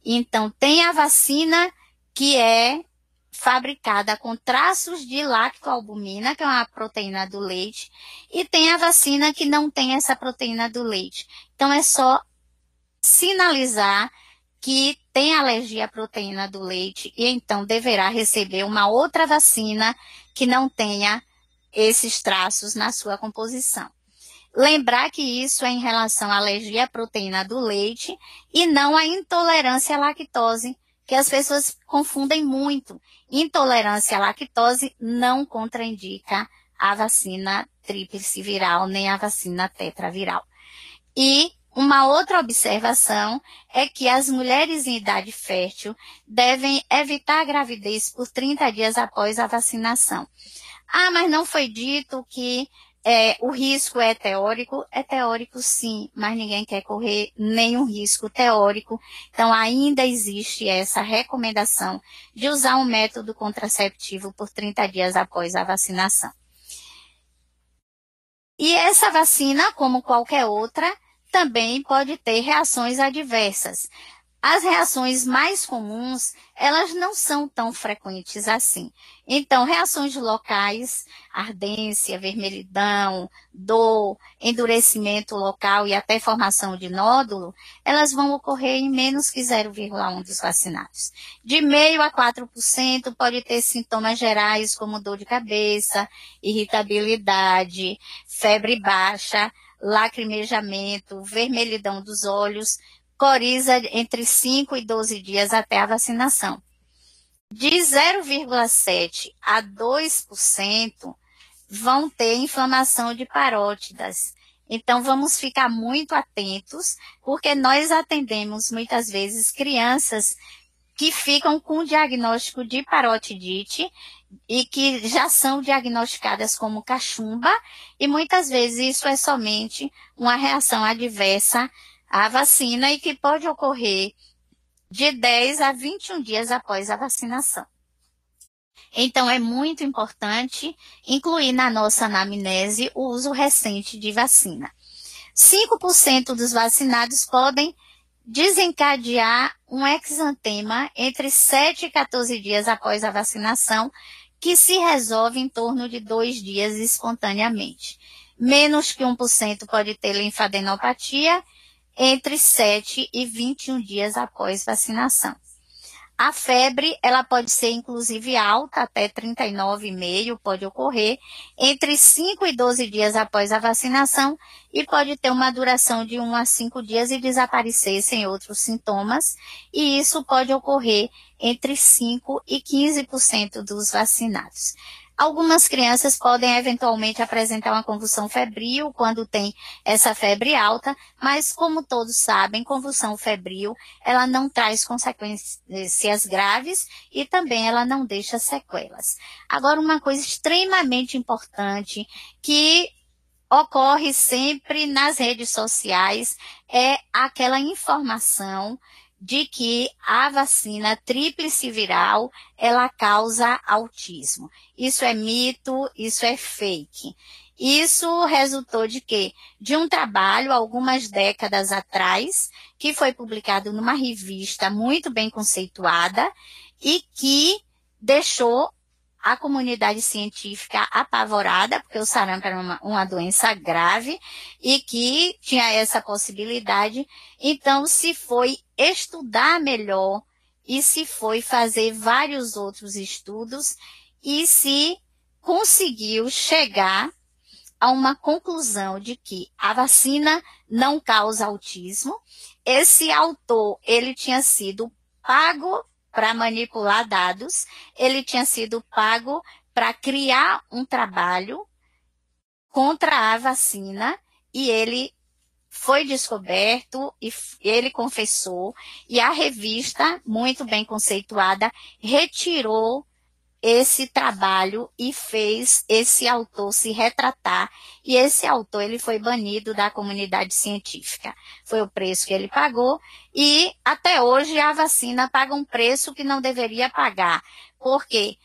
Então, tem a vacina que é fabricada com traços de lactoalbumina, que é uma proteína do leite, e tem a vacina que não tem essa proteína do leite. Então, é só sinalizar que tem alergia à proteína do leite e então deverá receber uma outra vacina que não tenha esses traços na sua composição. Lembrar que isso é em relação à alergia à proteína do leite e não à intolerância à lactose, que as pessoas confundem muito. Intolerância à lactose não contraindica a vacina tríplice viral, nem a vacina tetraviral. E uma outra observação é que as mulheres em idade fértil devem evitar a gravidez por 30 dias após a vacinação. Ah, mas não foi dito que o risco é teórico? É teórico sim, mas ninguém quer correr nenhum risco teórico. Então ainda existe essa recomendação de usar um método contraceptivo por 30 dias após a vacinação. E essa vacina, como qualquer outra, também pode ter reações adversas. As reações mais comuns, elas não são tão frequentes assim. Então, reações locais, ardência, vermelhidão, dor, endurecimento local e até formação de nódulo, elas vão ocorrer em menos que 0,1 dos vacinados. De 0,5% a 4% pode ter sintomas gerais como dor de cabeça, irritabilidade, febre baixa, lacrimejamento, vermelhidão dos olhos, coriza entre 5 e 12 dias até a vacinação. De 0,7% a 2% vão ter inflamação de parótidas. Então, vamos ficar muito atentos, porque nós atendemos muitas vezes crianças que ficam com o diagnóstico de parotidite e que já são diagnosticadas como cachumba, e muitas vezes isso é somente uma reação adversa à vacina e que pode ocorrer de 10 a 21 dias após a vacinação. Então, é muito importante incluir na nossa anamnese o uso recente de vacina. 5% dos vacinados podem desencadear um exantema entre 7 e 14 dias após a vacinação, que se resolve em torno de 2 dias espontaneamente. Menos que 1% pode ter linfadenopatia entre 7 e 21 dias após vacinação. A febre, ela pode ser inclusive alta, até 39,5 pode ocorrer, entre 5 e 12 dias após a vacinação, e pode ter uma duração de 1 a 5 dias e desaparecer sem outros sintomas, e isso pode ocorrer entre 5 e 15% dos vacinados. Algumas crianças podem eventualmente apresentar uma convulsão febril quando tem essa febre alta, mas como todos sabem, convulsão febril, ela não traz consequências graves e também ela não deixa sequelas. Agora, uma coisa extremamente importante que ocorre sempre nas redes sociais é aquela informação de que a vacina tríplice viral, ela causa autismo. Isso é mito, isso é fake. Isso resultou de quê? De um trabalho, algumas décadas atrás, que foi publicado numa revista muito bem conceituada e que deixou a comunidade científica apavorada, porque o sarampo era uma doença grave e que tinha essa possibilidade. Então, se foi estudar melhor e se foi fazer vários outros estudos e se conseguiu chegar a uma conclusão de que a vacina não causa autismo. Esse autor, ele tinha sido pago para manipular dados, ele tinha sido pago para criar um trabalho contra a vacina e ele foi descoberto e ele confessou, e a revista, muito bem conceituada, retirou esse trabalho e fez esse autor se retratar, e esse autor ele foi banido da comunidade científica. Foi o preço que ele pagou, e até hoje a vacina paga um preço que não deveria pagar, porque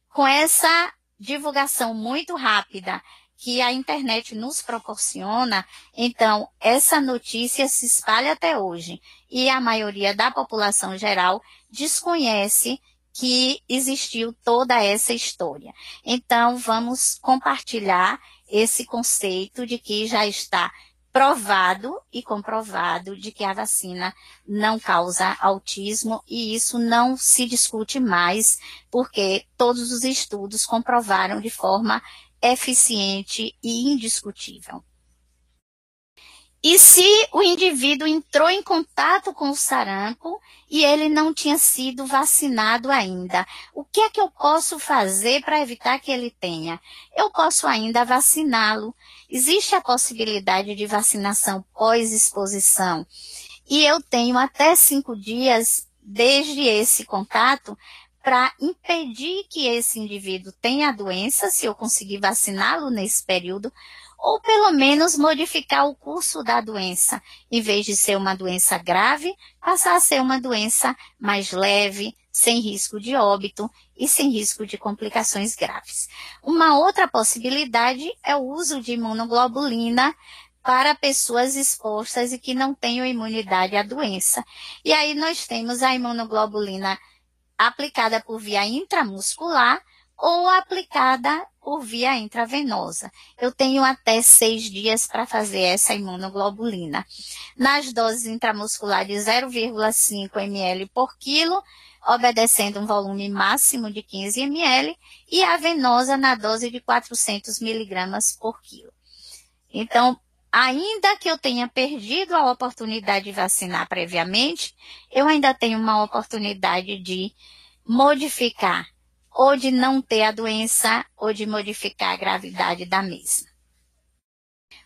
com essa divulgação muito rápida que a internet nos proporciona, então essa notícia se espalha até hoje, e a maioria da população geral desconhece que existiu toda essa história. Então, vamos compartilhar esse conceito de que já está provado e comprovado de que a vacina não causa autismo, e isso não se discute mais, porque todos os estudos comprovaram de forma eficiente e indiscutível. E se o indivíduo entrou em contato com o sarampo e ele não tinha sido vacinado ainda, o que é que eu posso fazer para evitar que ele tenha? Eu posso ainda vaciná-lo. Existe a possibilidade de vacinação pós-exposição. E eu tenho até 5 dias desde esse contato para impedir que esse indivíduo tenha a doença, se eu conseguir vaciná-lo nesse período, ou pelo menos modificar o curso da doença. Em vez de ser uma doença grave, passar a ser uma doença mais leve, sem risco de óbito e sem risco de complicações graves. Uma outra possibilidade é o uso de imunoglobulina para pessoas expostas e que não tenham imunidade à doença. E aí nós temos a imunoglobulina aplicada por via intramuscular ou aplicada por via intravenosa. Eu tenho até 6 dias para fazer essa imunoglobulina. Nas doses intramusculares de 0,5 ml por quilo, obedecendo um volume máximo de 15 ml, e a venosa na dose de 400 miligramas por quilo. Então, ainda que eu tenha perdido a oportunidade de vacinar previamente, eu ainda tenho uma oportunidade de modificar, ou de não ter a doença, ou de modificar a gravidade da mesma.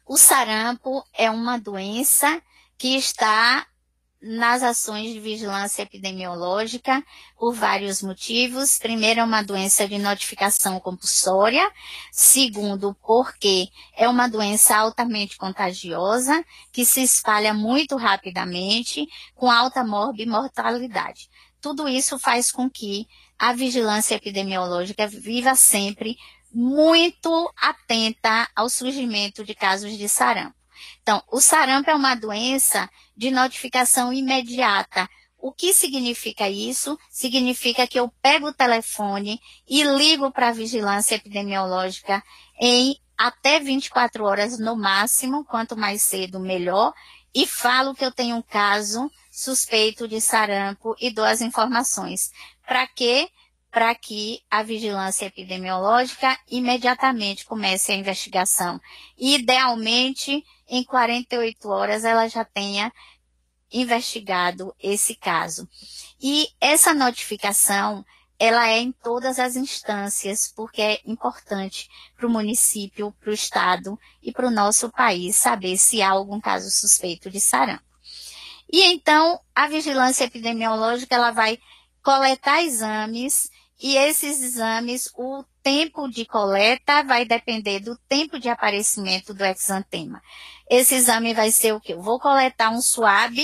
O sarampo é uma doença que está nas ações de vigilância epidemiológica por vários motivos. Primeiro, é uma doença de notificação compulsória. Segundo, porque é uma doença altamente contagiosa, que se espalha muito rapidamente, com alta morbimortalidade. Tudo isso faz com que a vigilância epidemiológica viva sempre muito atenta ao surgimento de casos de sarampo. Então, o sarampo é uma doença de notificação imediata. O que significa isso? Significa que eu pego o telefone e ligo para a vigilância epidemiológica em até 24 horas no máximo, quanto mais cedo, melhor, e falo que eu tenho um caso suspeito de sarampo e dou as informações. Para quê? Para que a vigilância epidemiológica imediatamente comece a investigação. E, idealmente, em 48 horas ela já tenha investigado esse caso. E essa notificação, ela é em todas as instâncias, porque é importante para o município, para o estado e para o nosso país saber se há algum caso suspeito de sarampo. E então, a vigilância epidemiológica, ela vai coletar exames, e esses exames, o tempo de coleta vai depender do tempo de aparecimento do exantema. Esse exame vai ser o quê? Eu vou coletar um swab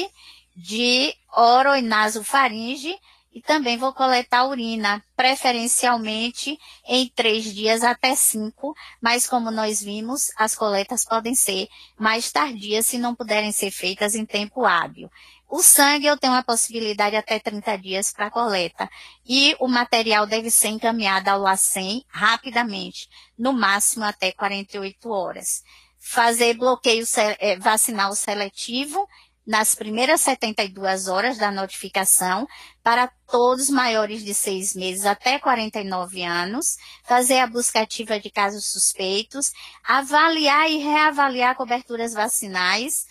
de oro e nasofaringe e também vou coletar urina, preferencialmente em 3 dias até 5, mas como nós vimos, as coletas podem ser mais tardias se não puderem ser feitas em tempo hábil. O sangue eu tenho a possibilidade até 30 dias para coleta e o material deve ser encaminhado ao LACEN rapidamente, no máximo até 48 horas. Fazer bloqueio vacinal seletivo nas primeiras 72 horas da notificação para todos maiores de 6 meses até 49 anos, fazer a busca ativa de casos suspeitos, avaliar e reavaliar coberturas vacinais.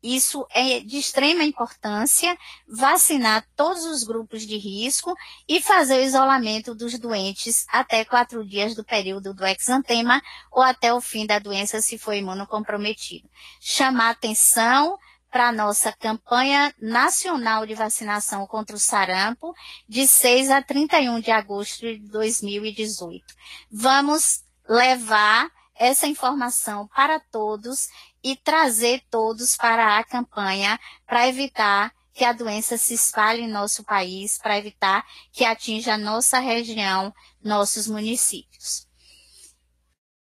Isso é de extrema importância, vacinar todos os grupos de risco e fazer o isolamento dos doentes até 4 dias do período do exantema ou até o fim da doença se for imunocomprometido. Chamar atenção para a nossa campanha nacional de vacinação contra o sarampo de 6 a 31 de agosto de 2018. Vamos levar essa informação para todos e trazer todos para a campanha para evitar que a doença se espalhe em nosso país, para evitar que atinja a nossa região, nossos municípios.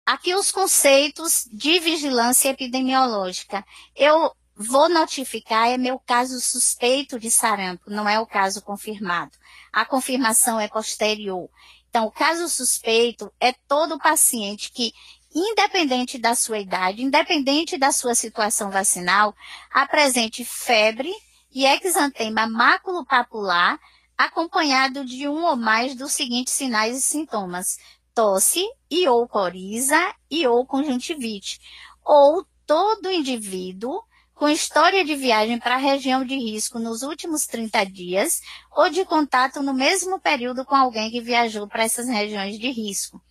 Aqui os conceitos de vigilância epidemiológica. Eu vou notificar, é meu caso suspeito de sarampo, não é o caso confirmado. A confirmação é posterior. Então, o caso suspeito é todo paciente que, independente da sua idade, independente da sua situação vacinal, apresente febre e exantema maculopapular, acompanhado de um ou mais dos seguintes sinais e sintomas: tosse, e ou coriza, e ou conjuntivite, ou todo indivíduo com história de viagem para a região de risco nos últimos 30 dias ou de contato no mesmo período com alguém que viajou para essas regiões de risco.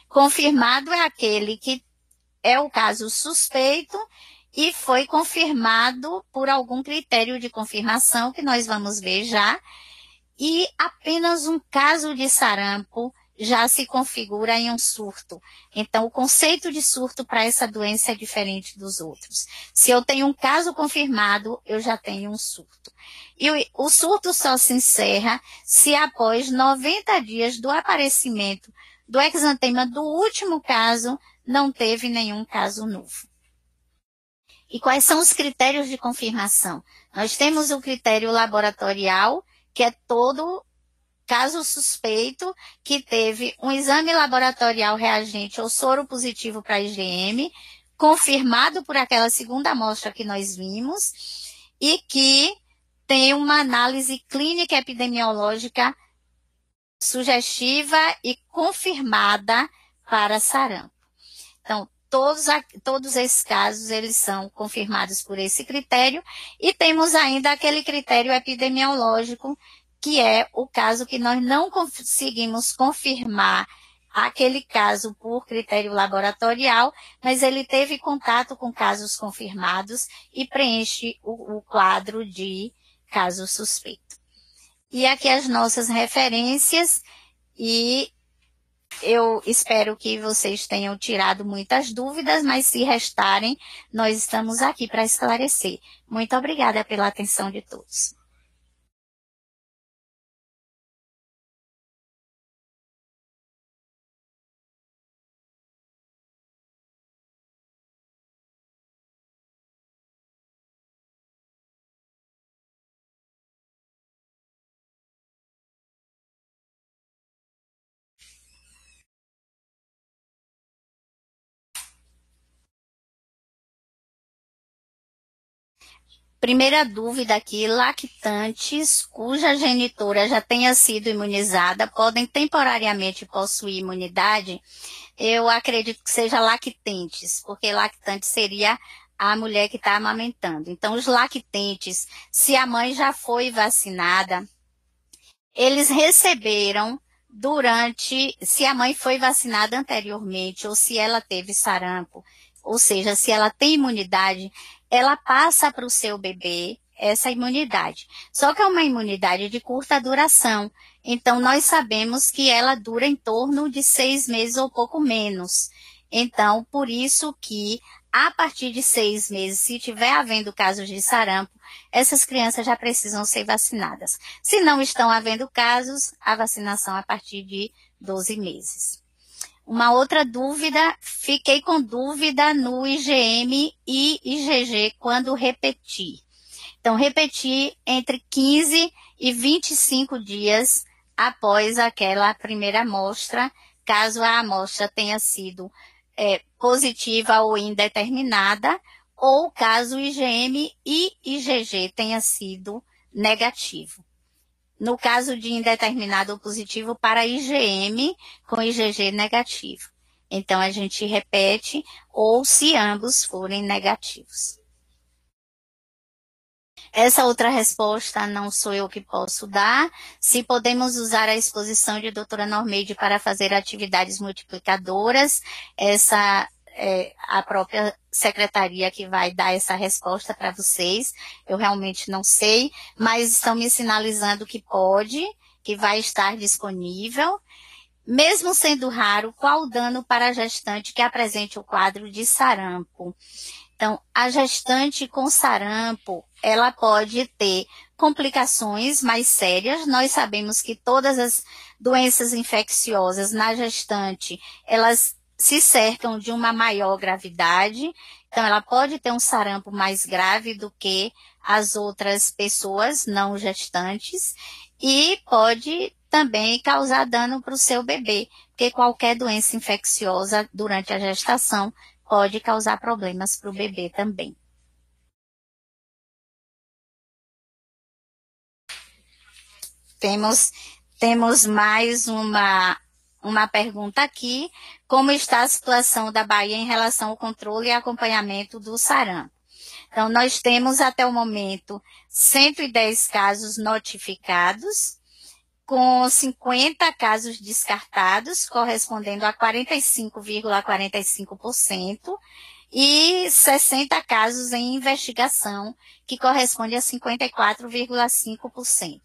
Confirmado é aquele que é o caso suspeito e foi confirmado por algum critério de confirmação, que nós vamos ver já, e apenas um caso de sarampo já se configura em um surto. Então, o conceito de surto para essa doença é diferente dos outros. Se eu tenho um caso confirmado, eu já tenho um surto. E o surto só se encerra se após 90 dias do aparecimento do exantema do último caso, não teve nenhum caso novo. E quais são os critérios de confirmação? Nós temos o critério laboratorial, que é todo caso suspeito que teve um exame laboratorial reagente ou soro positivo para IgM, confirmado por aquela segunda amostra que nós vimos, e que tem uma análise clínica epidemiológica sugestiva e confirmada para sarampo. Então, todos esses casos, eles são confirmados por esse critério, e temos ainda aquele critério epidemiológico, que é o caso que nós não conseguimos confirmar aquele caso por critério laboratorial, mas ele teve contato com casos confirmados e preenche o quadro de caso suspeito. E aqui as nossas referências, e eu espero que vocês tenham tirado muitas dúvidas, mas se restarem, nós estamos aqui para esclarecer. Muito obrigada pela atenção de todos. Primeira dúvida aqui: lactantes cuja genitora já tenha sido imunizada podem temporariamente possuir imunidade? Eu acredito que seja lactentes, porque lactante seria a mulher que está amamentando. Então, os lactentes, se a mãe já foi vacinada, eles receberam se a mãe foi vacinada anteriormente ou se ela teve sarampo, ou seja, se ela tem imunidade, ela passa para o seu bebê essa imunidade. Só que é uma imunidade de curta duração. Então, nós sabemos que ela dura em torno de 6 meses ou pouco menos. Então, por isso que, a partir de 6 meses, se tiver havendo casos de sarampo, essas crianças já precisam ser vacinadas. Se não estão havendo casos, a vacinação a partir de 12 meses. Uma outra dúvida: fiquei com dúvida no IgM e IgG quando repetir. Então, repetir entre 15 e 25 dias após aquela primeira amostra, caso a amostra tenha sido positiva ou indeterminada, ou caso o IgM e IgG tenha sido negativo. No caso de indeterminado ou positivo, para IgM com IgG negativo. Então, a gente repete, ou se ambos forem negativos. Essa outra resposta não sou eu que posso dar. Se podemos usar a exposição de doutora Normeide para fazer atividades multiplicadoras, essa é a própria secretaria que vai dar essa resposta para vocês. Eu realmente não sei, mas estão me sinalizando que pode, que vai estar disponível. Mesmo sendo raro, qual o dano para a gestante que apresente o quadro de sarampo? Então, a gestante com sarampo, ela pode ter complicações mais sérias. Nós sabemos que todas as doenças infecciosas na gestante, elas se cercam de uma maior gravidade. Então, ela pode ter um sarampo mais grave do que as outras pessoas não gestantes e pode também causar dano para o seu bebê, porque qualquer doença infecciosa durante a gestação pode causar problemas para o bebê também. Temos mais uma uma pergunta aqui: como está a situação da Bahia em relação ao controle e acompanhamento do sarampo? Então, nós temos até o momento 110 casos notificados, com 50 casos descartados, correspondendo a 45,45%, e 60 casos em investigação, que corresponde a 54,5%.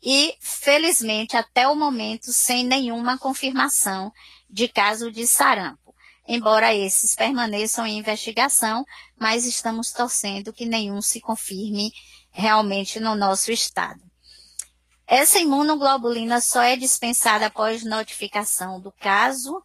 E, felizmente, até o momento, sem nenhuma confirmação de caso de sarampo. Embora esses permaneçam em investigação, mas estamos torcendo que nenhum se confirme realmente no nosso estado. Essa imunoglobulina só é dispensada após notificação do caso.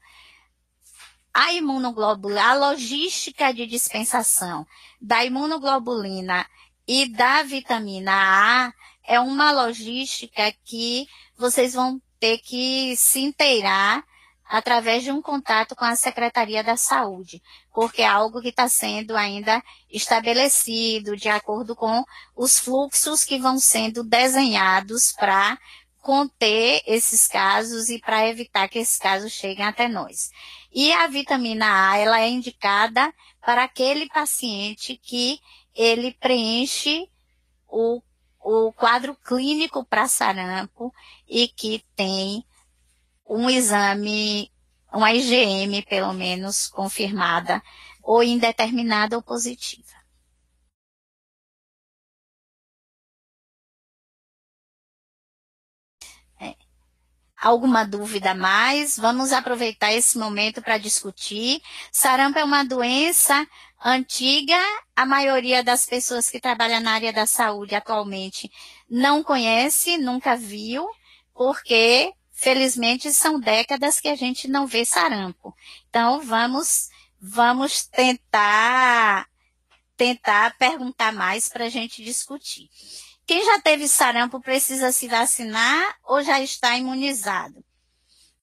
A imunoglobulina, a logística de dispensação da imunoglobulina e da vitamina A é uma logística que vocês vão ter que se inteirar através de um contato com a Secretaria da Saúde, porque é algo que está sendo ainda estabelecido de acordo com os fluxos que vão sendo desenhados para conter esses casos e para evitar que esses casos cheguem até nós. E a vitamina A, ela é indicada para aquele paciente que ele preenche o quadro clínico para sarampo e que tem um exame, uma IgM, pelo menos, confirmada, ou indeterminada ou positiva. Alguma dúvida mais? Vamos aproveitar esse momento para discutir. Sarampo é uma doença antiga, a maioria das pessoas que trabalham na área da saúde atualmente não conhece, nunca viu, porque felizmente são décadas que a gente não vê sarampo. Então vamos tentar perguntar mais para a gente discutir. Quem já teve sarampo precisa se vacinar ou já está imunizado?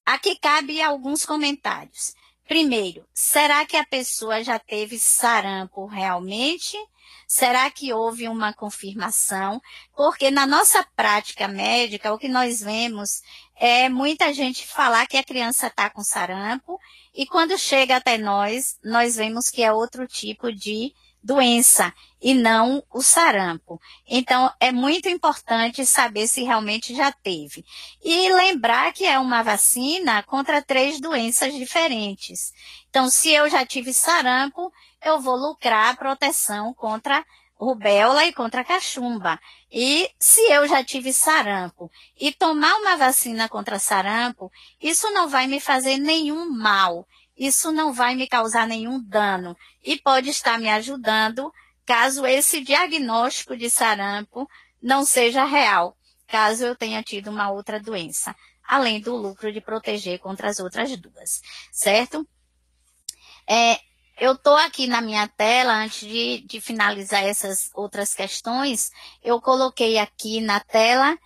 Aqui cabe alguns comentários. Primeiro, será que a pessoa já teve sarampo realmente? Será que houve uma confirmação? Porque na nossa prática médica, o que nós vemos é muita gente falar que a criança está com sarampo e quando chega até nós vemos que é outro tipo de doença e não o sarampo. Então, é muito importante saber se realmente já teve. E lembrar que é uma vacina contra 3 doenças diferentes. Então, se eu já tive sarampo, eu vou lucrar a proteção contra rubéola e contra cachumba. E se eu já tive sarampo e tomar uma vacina contra sarampo, isso não vai me fazer nenhum mal. Isso não vai me causar nenhum dano e pode estar me ajudando caso esse diagnóstico de sarampo não seja real, caso eu tenha tido uma outra doença, além do lucro de proteger contra as outras duas, certo? Eu estou aqui na minha tela, antes de finalizar essas outras questões, eu coloquei aqui na tela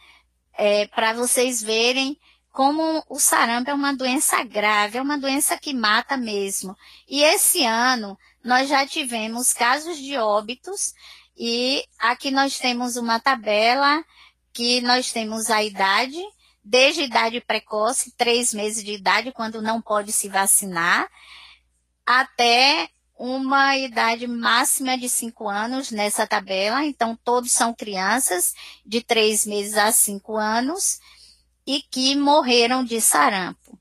para vocês verem como o sarampo é uma doença grave, é uma doença que mata mesmo. E esse ano nós já tivemos casos de óbitos e aqui nós temos uma tabela que nós temos a idade, desde idade precoce, 3 meses de idade, quando não pode se vacinar, até uma idade máxima de 5 anos nessa tabela. Então, todos são crianças de 3 meses a 5 anos e que morreram de sarampo. O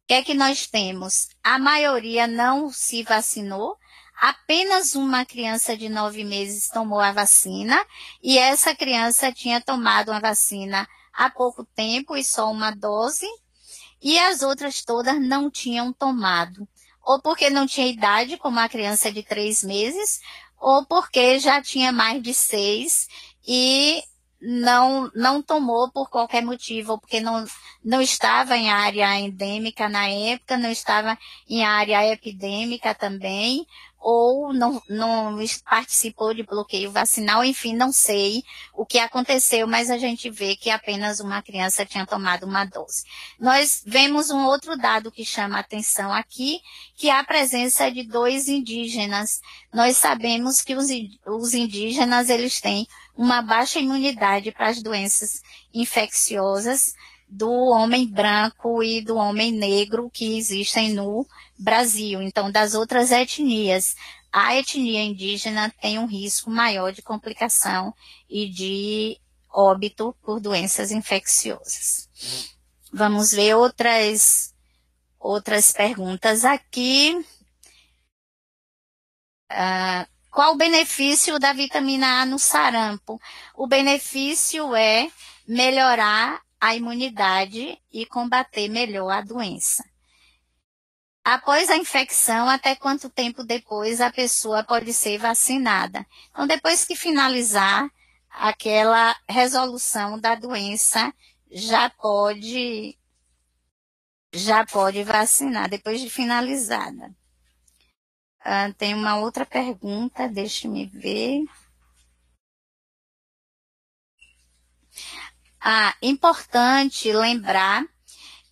que é que nós temos? A maioria não se vacinou, apenas uma criança de 9 meses tomou a vacina, e essa criança tinha tomado uma vacina há pouco tempo e só uma dose, e as outras todas não tinham tomado, ou porque não tinha idade, como a criança de 3 meses, ou porque já tinha mais de 6 e não tomou por qualquer motivo, ou porque não estava em área endêmica na época, não estava em área epidêmica também, ou não participou de bloqueio vacinal, enfim, não sei o que aconteceu, mas a gente vê que apenas uma criança tinha tomado uma dose. Nós vemos um outro dado que chama a atenção aqui, que é a presença de 2 indígenas. Nós sabemos que os indígenas, eles têm uma baixa imunidade para as doenças infecciosas, do homem branco e do homem negro que existem no Brasil. Então, das outras etnias, a etnia indígena tem um risco maior de complicação e de óbito por doenças infecciosas. Vamos ver outras perguntas aqui. Qual o benefício da vitamina A no sarampo? O benefício é melhorar a imunidade e combater melhor a doença. Após a infecção, até quanto tempo depois a pessoa pode ser vacinada? Então, depois que finalizar aquela resolução da doença, já pode vacinar, depois de finalizada. Tem uma outra pergunta, deixe-me ver. Importante lembrar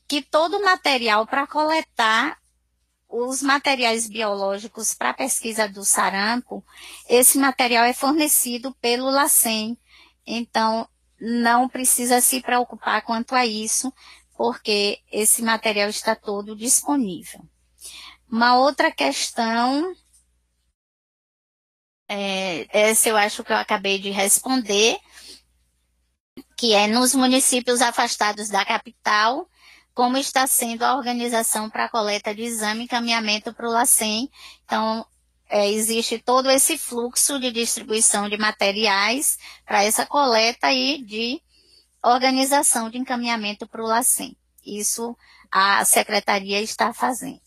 que todo material para coletar os materiais biológicos para a pesquisa do sarampo, esse material é fornecido pelo LACEN. Então, não precisa se preocupar quanto a isso, porque esse material está todo disponível. Uma outra questão, essa eu acho que eu acabei de responder, que é nos municípios afastados da capital, como está sendo a organização para a coleta de exame e encaminhamento para o LACEN. Então, existe todo esse fluxo de distribuição de materiais para essa coleta e de organização de encaminhamento para o LACEN. Isso a Secretaria está fazendo.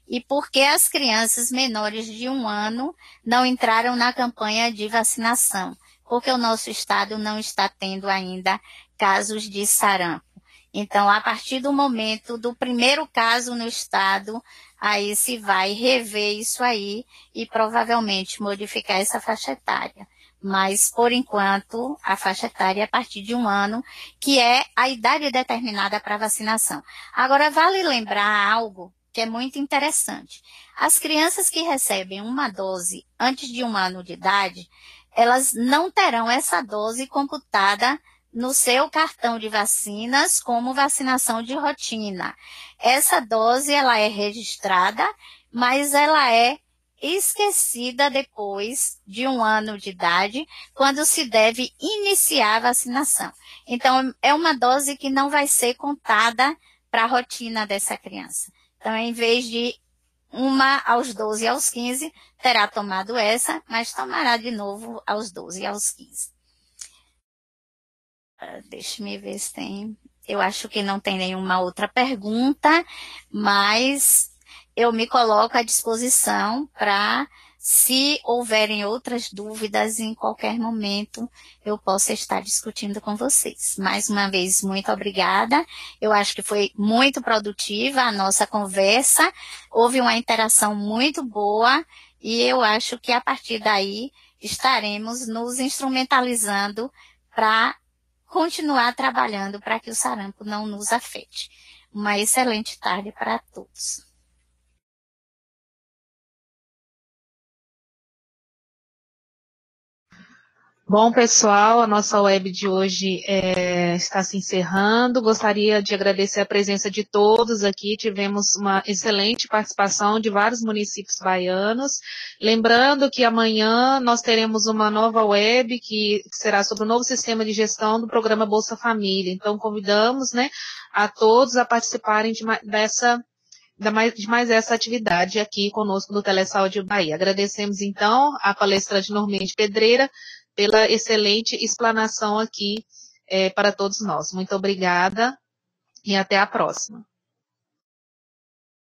E por que as crianças menores de 1 ano não entraram na campanha de vacinação? Porque o nosso estado não está tendo ainda casos de sarampo. Então, a partir do momento do primeiro caso no estado, aí se vai rever isso aí e provavelmente modificar essa faixa etária. Mas, por enquanto, a faixa etária é a partir de 1 ano, que é a idade determinada para vacinação. Agora, vale lembrar algo que é muito interessante. As crianças que recebem uma dose antes de 1 ano de idade, elas não terão essa dose computada no seu cartão de vacinas como vacinação de rotina. Essa dose, ela é registrada, mas ela é esquecida depois de 1 ano de idade, quando se deve iniciar a vacinação. Então, é uma dose que não vai ser contada para a rotina dessa criança. Então, em vez de uma aos 12 e aos 15, terá tomado essa, mas tomará de novo aos 12 e aos 15. Deixa-me ver se tem. Eu acho que não tem nenhuma outra pergunta, mas eu me coloco à disposição para, se houverem outras dúvidas, em qualquer momento eu possa estar discutindo com vocês. Mais uma vez, muito obrigada. Eu acho que foi muito produtiva a nossa conversa, houve uma interação muito boa e eu acho que a partir daí estaremos nos instrumentalizando para continuar trabalhando para que o sarampo não nos afete. Uma excelente tarde para todos. Bom, pessoal, a nossa web de hoje está se encerrando. Gostaria de agradecer a presença de todos aqui. Tivemos uma excelente participação de vários municípios baianos. Lembrando que amanhã nós teremos uma nova web que será sobre o novo sistema de gestão do programa Bolsa Família. Então, convidamos, a todos a participarem de mais essa atividade aqui conosco no Telesaúde Bahia. Agradecemos, então, a palestrante Normente Pedreira pela excelente explanação aqui para todos nós. Muito obrigada e até a próxima.